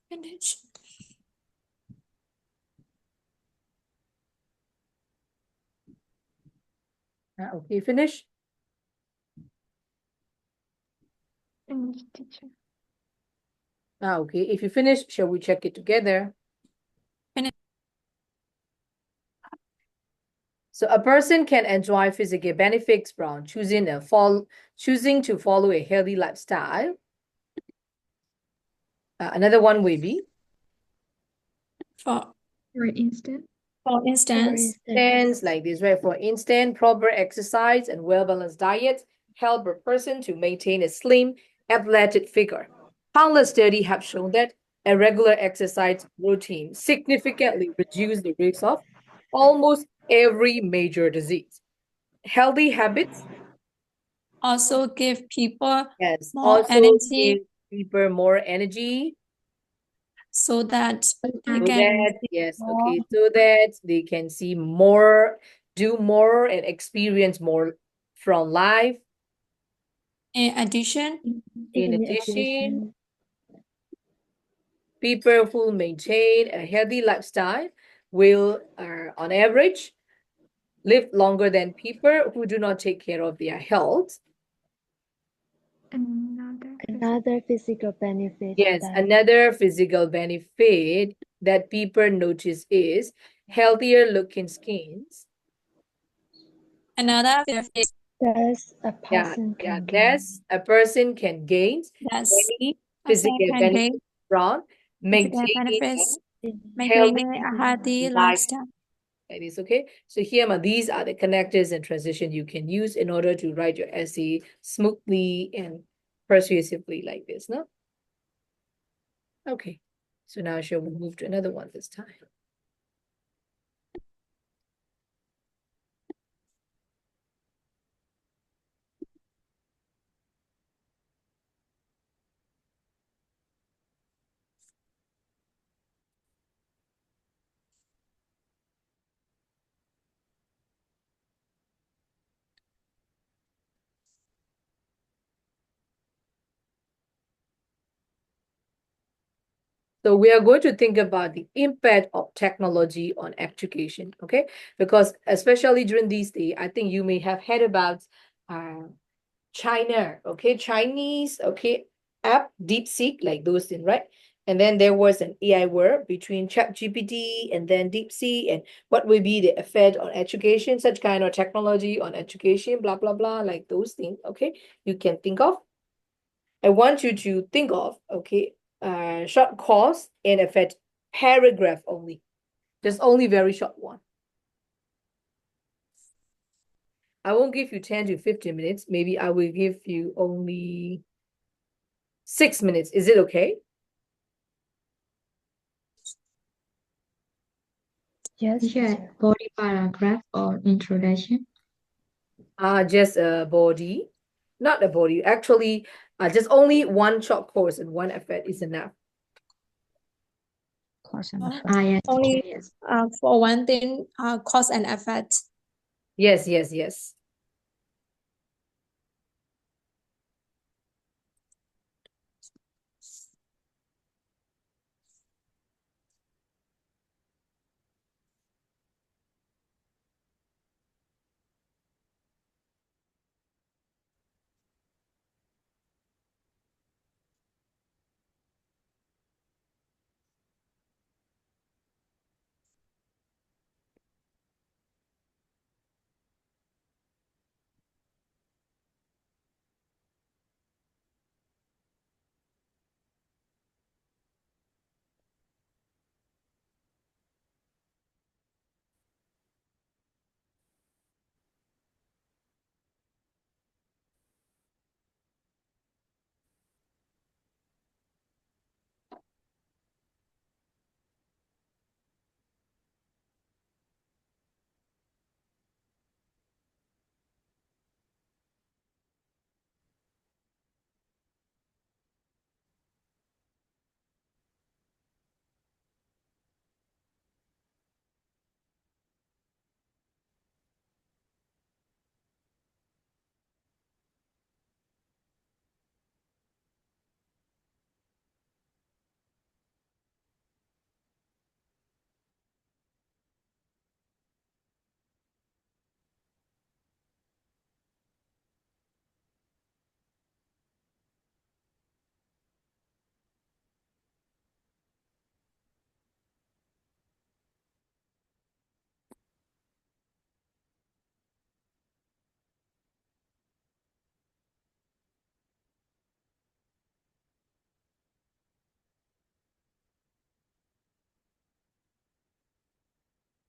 Finish. okay, finish. Finish, teacher. Okay, if you finish, shall we check it together? So a person can enjoy physical benefits from choosing to follow a healthy lifestyle. Another one will be For For instance, for instance, instance like this, right? For instance, proper exercise and well-balanced diet help a person to maintain a slim, athletic figure. Countless studies have shown that a regular exercise routine significantly reduces the risk of almost every major disease. Healthy habits, also give people yes, more also energy give people more energy so that they so can that, yes, more. okay, so that they can see more, do more, and experience more from life. In addition, In In addition, addition, people who maintain a healthy lifestyle will, on average, live longer than people who do not take care of their health. another physical benefit Yes, that another physical benefit that people notice is healthier looking skins. another benefit thus a Yeah, person yeah, can gain. thus a person can gain that many person physical can benefits gain from physical maintaining benefits, a maintaining healthy a healthy life. lifestyle. That is okay. So here, these are the connectors and transition you can use in order to write your essay smoothly and persuasively like this, no? Okay. So now shall we move to another one this time? So we are going to think about the impact of technology on education, okay? Because especially during these days, I think you may have heard about China, okay? Chinese, okay, app, DeepSeek, like those things, right? And then there was an AI war between ChatGPT and then DeepSeek, and what will be the effect on education, such kind of technology on education, blah, blah, blah, like those things, okay? You can think of. I want you to think of, okay, short course and effect paragraph only. Just only very short one. I won't give you 10 to 15 minutes. Maybe I will give you only 6 minutes. Is it okay? Yes, yeah, teacher. body paragraph or introduction. Just a body, not a body. Actually, just only one short course and one effect is enough. Cause and Uh, effect. Yes, Only yes. for one thing, cause and effect. Yes, yes, yes.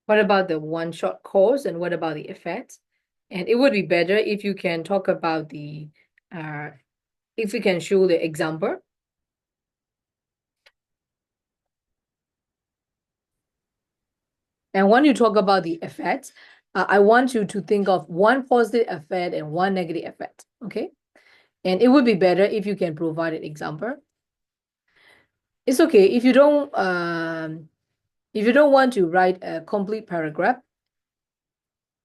What about the one-shot course and what about the effects? And it would be better if you can talk about the if you can show the example. And when you talk about the effects, I want you to think of one positive effect and one negative effect, okay? And it would be better if you can provide an example. It's okay if you don't want to write a complete paragraph.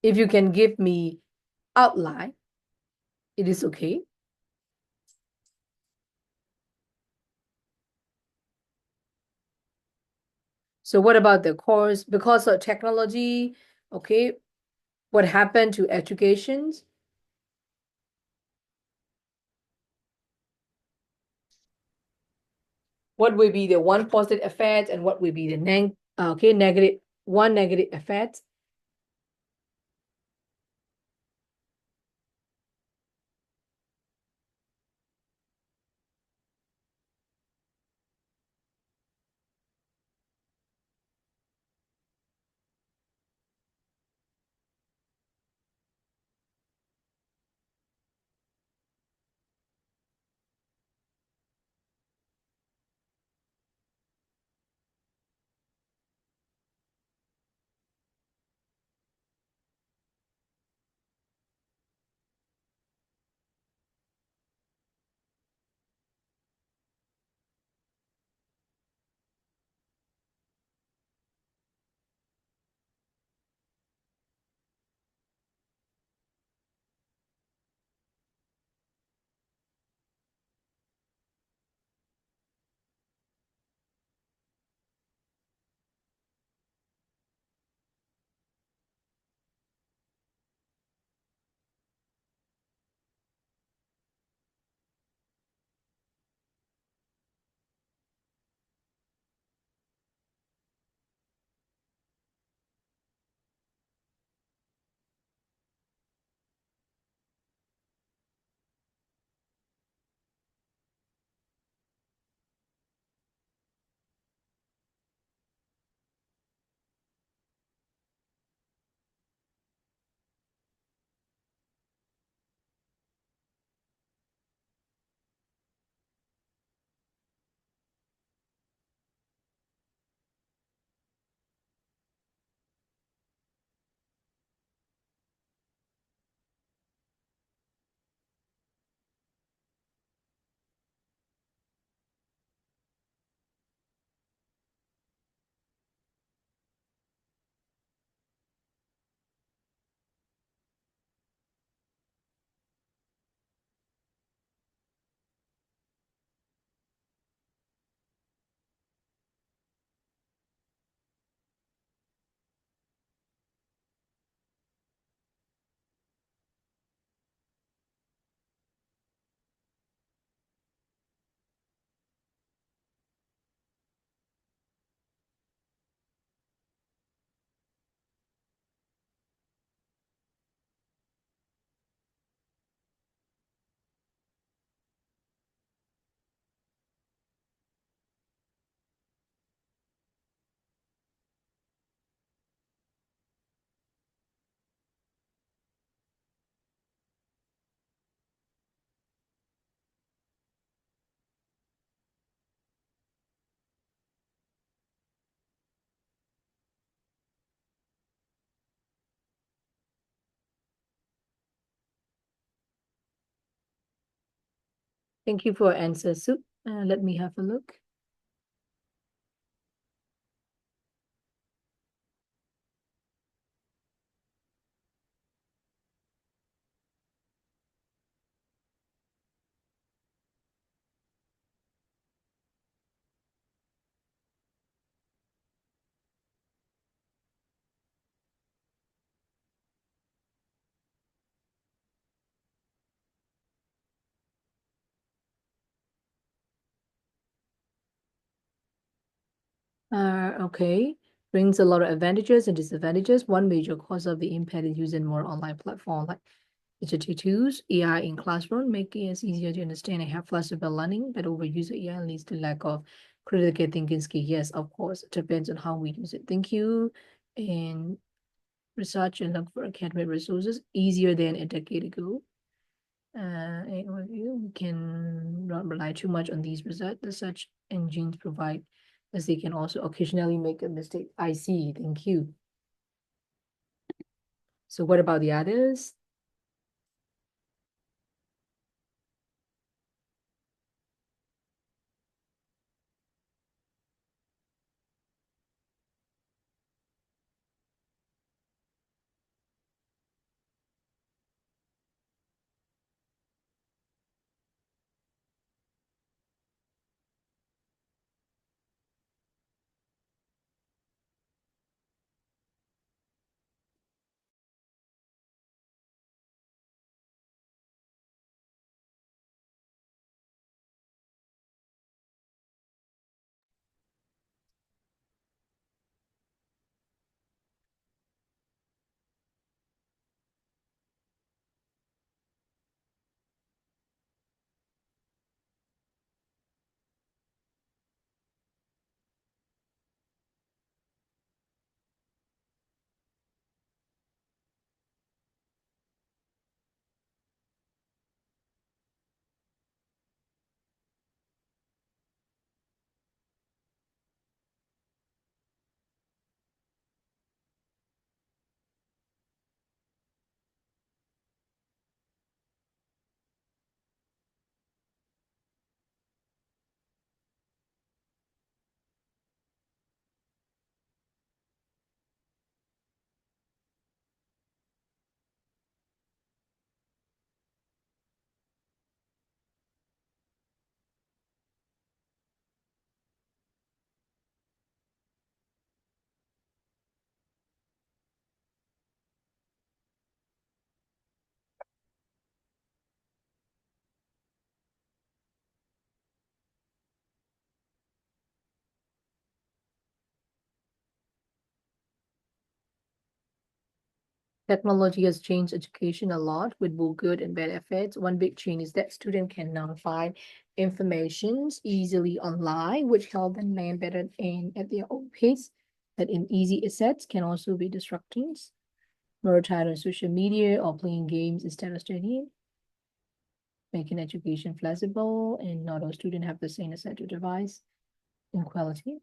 If you can give me outline, it is okay. So what about the course? Because of technology, okay, what happened to education? What will be the one positive effect and what will be the negative effect? Thank you for your answer, Sue. Let me have a look. Okay. Brings a lot of advantages and disadvantages. One major cause of the impact is using more online platform like digital tools, AI in classroom, making it easier to understand and have flexible learning, but overuse of AI leads to lack of critical thinking skill. Yes, of course, it depends on how we use it. Thank you. and research and look for academic resources easier than a decade ago. And we can not rely too much on these research engines provide, as they can also occasionally make a mistake. I see, thank you. So what about the others? Technology has changed education a lot with both good and bad effects. One big change is that students can now find information easily online, which help them learn better and at their own pace. That in easy assets can also be disrupting. More time on social media or playing games instead of studying, making education flexible, and not all students have the same access to device in quality.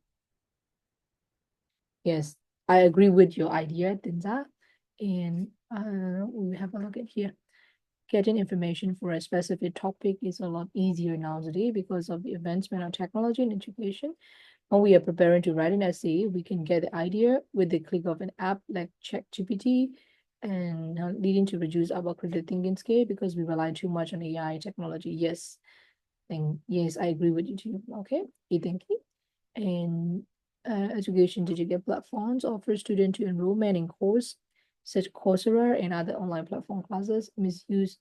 Yes, I agree with your idea, Tinza. And we have a look at here. Getting information for a specific topic is a lot easier nowadays because of the advancement of technology and education. When we are preparing to write an essay, we can get the idea with the click of an app like ChatGPT, and leading to reduce our critical thinking skill because we rely too much on AI technology. Yes, yes, I agree with you too. Okay, thank you. And education digital platforms offer students to enrollment in course such Coursera and other online platform classes. Misuse,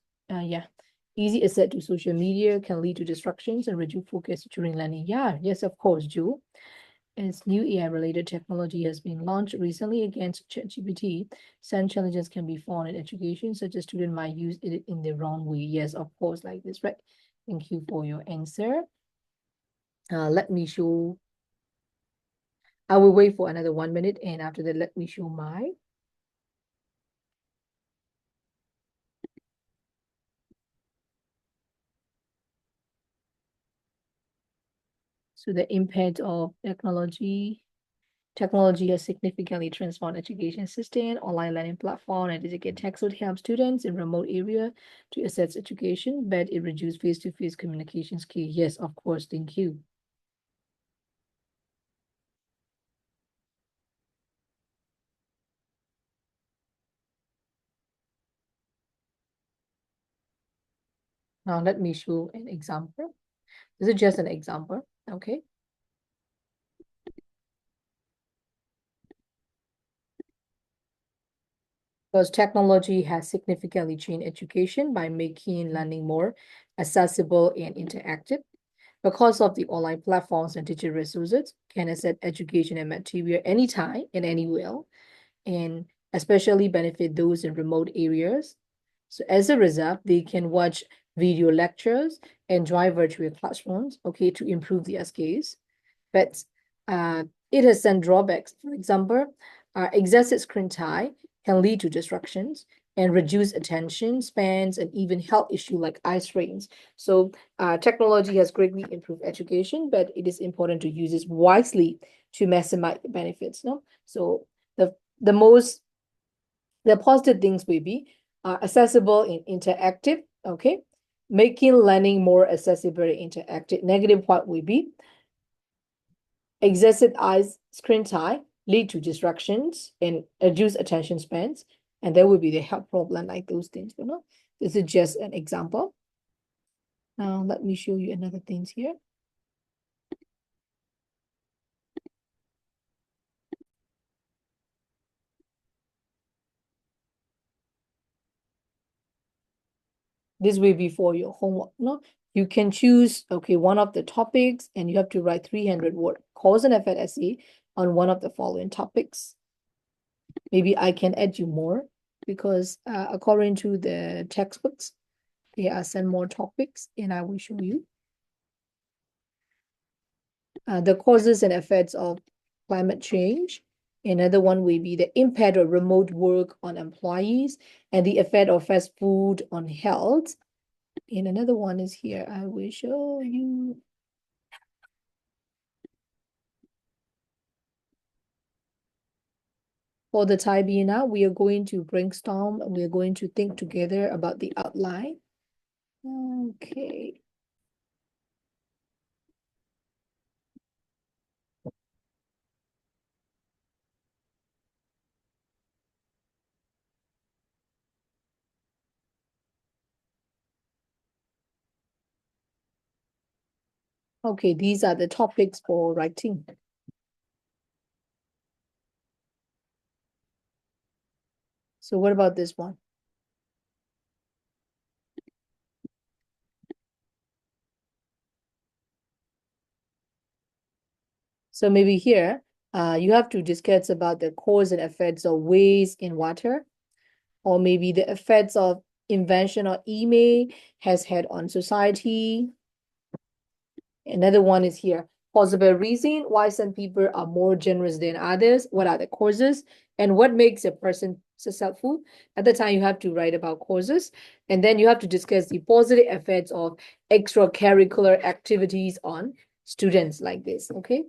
easy access to social media can lead to distractions and reduce focus during learning. Yeah, yes, of course, Ju. As new AI-related technology has been launched recently against ChatGPT, some challenges can be found in education, such as students might use it in the wrong way. Yes, of course, like this, right? Thank you for your answer. Let me show. I will wait for another 1 minute, and after that, let me show my. So the impact of technology. Technology has significantly transformed education system. Online learning platform and digital textbook help students in remote area to access education, but it reduces face-to-face communication skill. Yes, of course, thank you. Now let me show an example. This is just an example, okay? Because technology has significantly changed education by making learning more accessible and interactive. Because of the online platforms and digital resources, can access education and material anytime and anywhere, and especially benefit those in remote areas. So as a result, they can watch video lectures and join virtual classrooms, okay, to improve their skills. But it has some drawbacks. For example, Excessive screen time can lead to distractions and reduce attention spans and even health issues like eye strains. So technology has greatly improved education, but it is important to use it wisely to maximize the benefits. No, so the positive things will be accessible and interactive. Okay, making learning more accessible and interactive. Negative part will be excessive eyes screen time lead to distractions and reduce attention spans, and there will be the health problem like those things. You know, this is just an example. Now let me show you another things here. This will be for your homework. No, you can choose one of the topics, and you have to write 300-word cause and effect essay on one of the following topics. Maybe I can add you more because according to the textbooks, they are sent more topics, and I will show you. The causes and effects of climate change. Another one will be the impact of remote work on employees and the effect of fast food on health. And another one is here. I will show you. For the time being now, we are going to brainstorm. We are going to think together about the outline. Okay. Okay, these are the topics for writing. So what about this one? So maybe here, you have to discuss about the cause and effects of waste in water, or maybe the effects of invention of email has had on society. Another one is here. Possible reason why some people are more generous than others. What are the causes? And what makes a person successful? At the time, you have to write about causes. And then you have to discuss the positive effects of extracurricular activities on students like this, okay?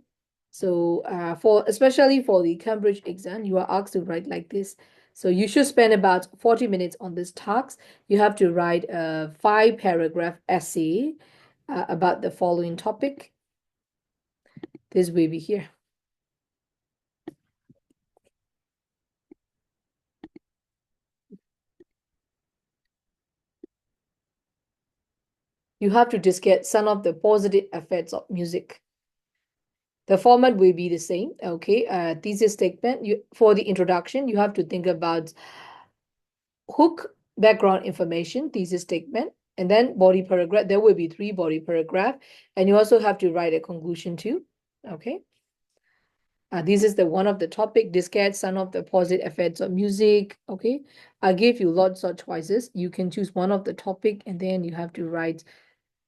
So especially for the Cambridge exam, you are asked to write like this. So you should spend about 40 minutes on this task. You have to write a 5-paragraph essay about the following topic. This will be here. You have to discuss some of the positive effects of music. The format will be the same, okay? Thesis statement. For the introduction, you have to think about hook, background information, thesis statement, and then body paragraph. There will be 3 body paragraph, and you also have to write a conclusion too, okay? This is the one of the topic, discuss some of the positive effects of music, okay? I gave you lots of choices. You can choose one of the topic, and then you have to write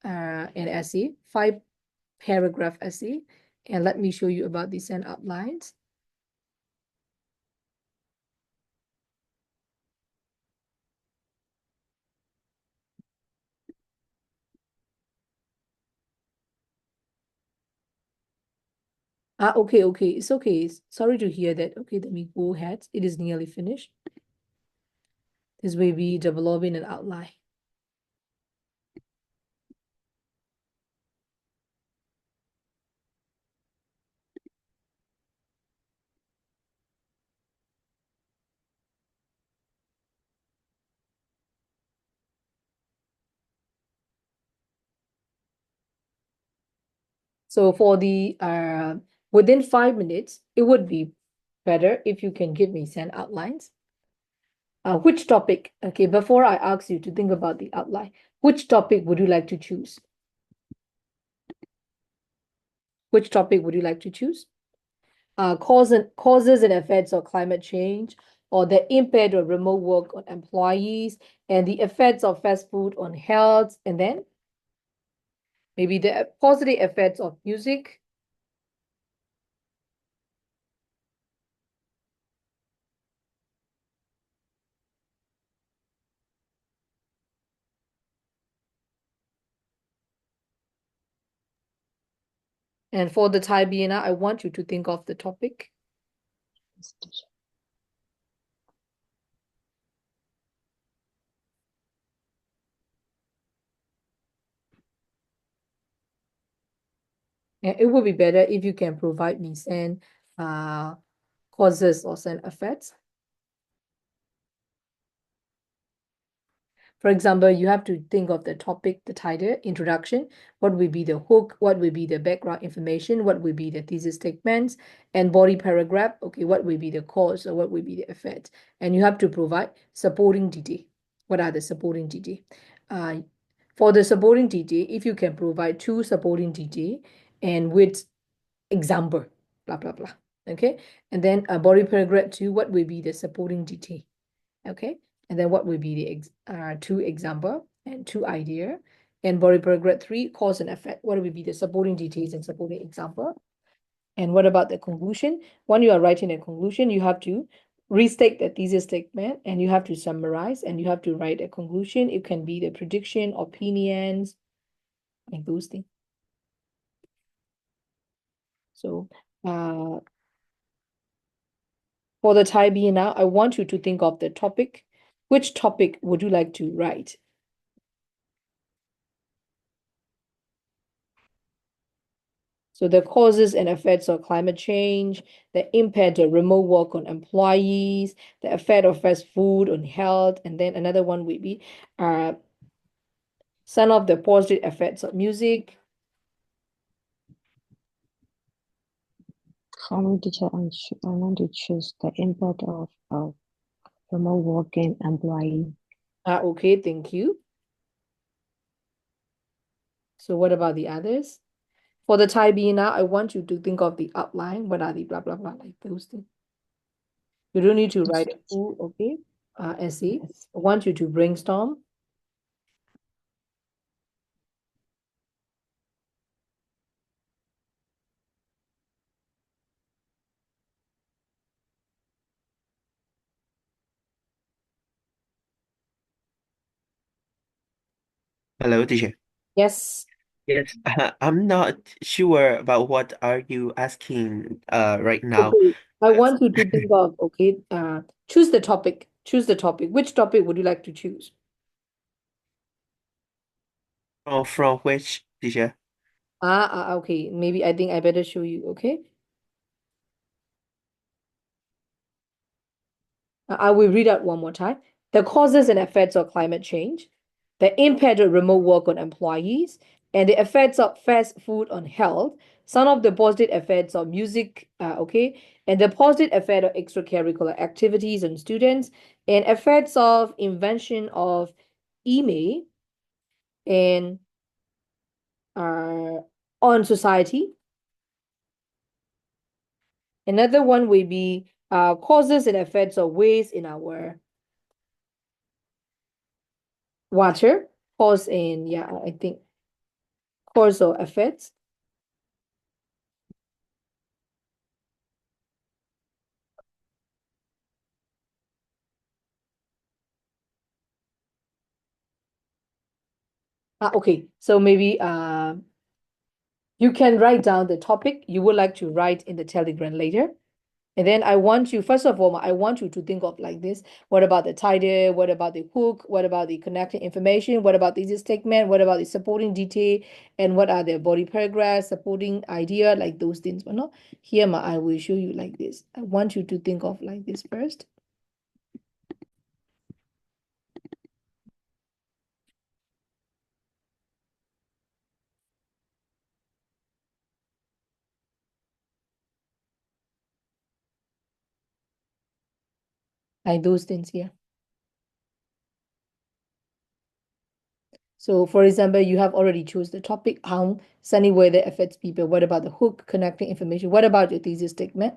an essay, 5-paragraph essay. And let me show you about these and outlines. Okay, it's okay. Sorry to hear that. Okay, let me go ahead. It is nearly finished. This will be developing an outline. So for the within 5 minutes, it would be better if you can give me some outlines. Which topic? Okay, before I ask you to think about the outline, which topic would you like to choose? Which topic would you like to choose? Causes and effects of climate change, or the impact of remote work on employees, and the effects of fast food on health, and then maybe the positive effects of music. And for the Thai BNR, I want you to think of the topic. Yes, teacher. And it would be better if you can provide me send causes or send effects. For example, you have to think of the topic, the title, introduction, what will be the hook, what will be the background information, what will be the thesis statements, and body paragraph, okay, what will be the cause or what will be the effect. And you have to provide supporting detail. What are the supporting detail? For the supporting detail, if you can provide 2 supporting detail and with example, blah, blah, blah, okay? And then a body paragraph 2, what will be the supporting detail, okay? And then what will be the 2 example and 2 idea. And body paragraph 3, cause and effect. What will be the supporting details and supporting example? And what about the conclusion? When you are writing a conclusion, you have to restate the thesis statement and you have to summarize and you have to write a conclusion. It can be the prediction, opinions, and those things. So for the Thai BNR, I want you to think of the topic. Which topic would you like to write? So the causes and effects of climate change, the impact of remote work on employees, the effect of fast food on health, and then another one would be some of the positive effects of music. For me, teacher, I want to choose the impact of remote working employee. Okay, thank you. So what about the others? For the Thai BNR, I want you to think of the outline. What are the blah, blah, blah, like those things. You don't need to write a full, okay, essay. Yes. I want you to brainstorm. Hello, teacher. Yes. Yes, I'm not sure about what are you asking right now. Okay. I want you to think of, okay, choose the topic. Choose the topic. Which topic would you like to choose? From which, teacher? Okay. Maybe I think I better show you, okay? I will read out one more time. The causes and effects of climate change, the impact of remote work on employees, and the effects of fast food on health, some of the positive effects of music, okay, and the positive effect of extracurricular activities on students, and effects of invention of email and on society. Another one will be causes and effects of waste in our water, cause and yeah, I think cause or effects. Okay, so maybe you can write down the topic you would like to write in the Telegram later. And then I want you, first of all, I want you to think of like this. What about the title? What about the hook? What about the connecting information? What about the statement? What about the supporting detail? And what are the body paragraphs, supporting idea, like those things? But no, here I will show you like this. I want you to think of like this first. Like those things here. So for example, you have already chose the topic, how sunny weather affects people. What about the hook, connecting information? What about your thesis statement?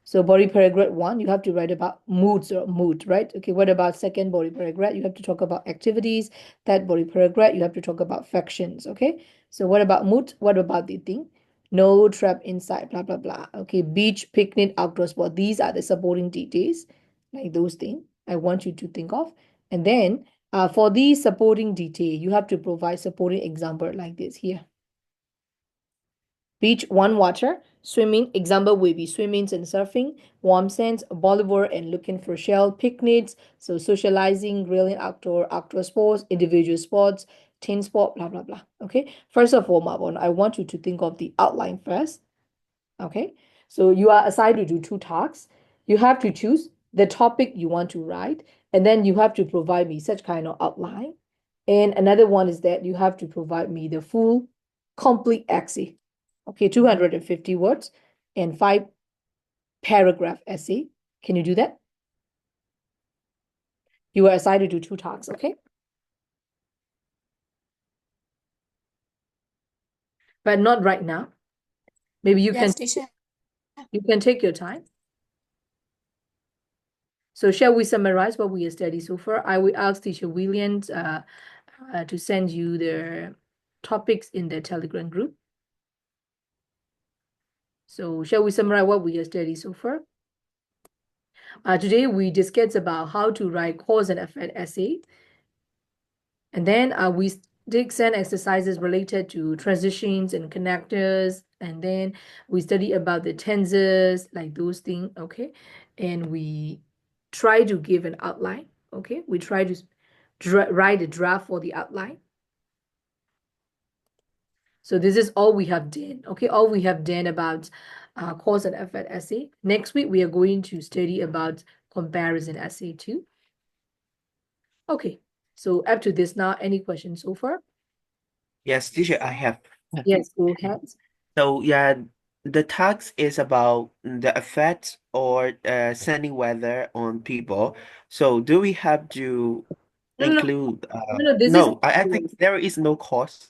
So body paragraph 1, you have to write about moods or mood, right? Okay, what about second body paragraph? You have to talk about activities. Third body paragraph, you have to talk about factions, okay? So what about mood? What about the thing? No trap inside, blah, blah, blah. Okay, beach, picnic, outdoor sport. These are the supporting details, like those things I want you to think of. And then for these supporting detail, you have to provide supporting example like this here. Beach, one, water. Swimming, example will be swimming and surfing. Warm sands, Bolivar and looking for shell. Picnics, so socializing, grilling, outdoor sports, individual sports, team sport, blah, blah, blah. Okay. First of all, Mabon, I want you to think of the outline first. Okay. So you are assigned to do 2 tasks. You have to choose the topic you want to write, and then you have to provide me such kind of outline. And another one is that you have to provide me the full, complete essay. Okay, 250 words and 5 paragraph essay. Can you do that? You are assigned to do 2 tasks, okay? But not right now. Maybe you Yes, can teacher. take your time. So shall we summarize what we have studied so far? I will ask Teacher Williams to send you the topics in the Telegram group. So shall we summarize what we have studied so far? Today we discussed about how to write cause and effect essay. And then we did some exercises related to transitions and connectors. And then we study about the tenses, like those things, okay? And we try to give an outline, okay? We try to write a draft for the outline. So this is all we have done, okay? All we have done about cause and effect essay. Next week, we are going to study about comparison essay too. Okay, so up to this now, any questions so far? Yes, teacher, I have. Yes, go ahead. So yeah, the task is about the effect or sunny weather on people. So do we have to No, no, include no, this is no, I think there is no cost.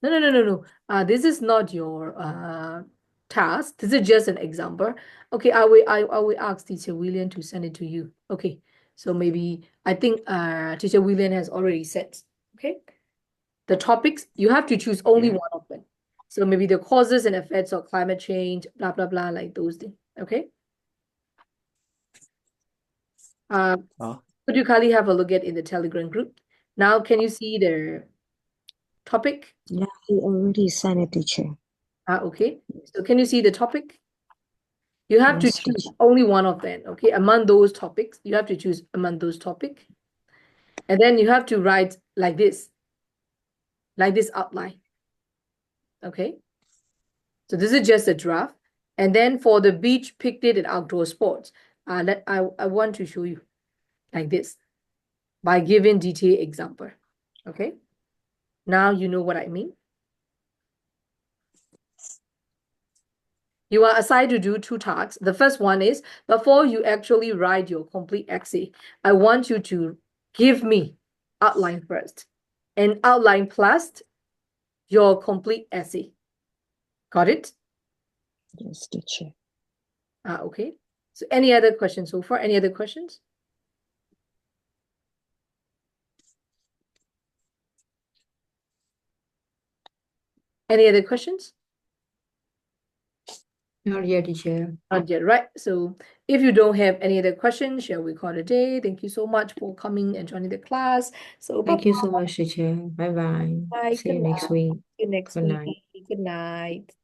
no. This is not your task. This is just an example. Okay, I will ask Teacher William to send it to you. Okay, so maybe I think Teacher William has already set. Okay, the topics you have to choose only Yeah. one of them. So maybe the causes and effects of climate change, blah blah blah, like those things. Okay. Oh, Could you kindly have a look at in the Telegram group? Now, can you see the topic? Yeah, he already sent it, teacher. Okay. So can you see the topic? You have to Yes, choose teacher. only one of them, okay? Among those topics, you have to choose among those topics. And then you have to write like this outline, okay? So this is just a draft. And then for the beach, picnic, and outdoor sports, I want to show you like this by giving detailed example, okay? Now you know what I mean. You are assigned to do 2 tasks. The first one is, before you actually write your complete essay, I want you to give me outline first. And outline plus your complete essay. Got it? Yes, teacher. Okay. So any other questions so far? Any other questions? Any other questions? Not yet, teacher. Not yet, right? So if you don't have any other questions, shall we call it a day? Thank you so much for coming and joining the class. So Thank you so much, teacher. Bye bye. bye. See you Good next night. week. See you next Good week. night. Good night.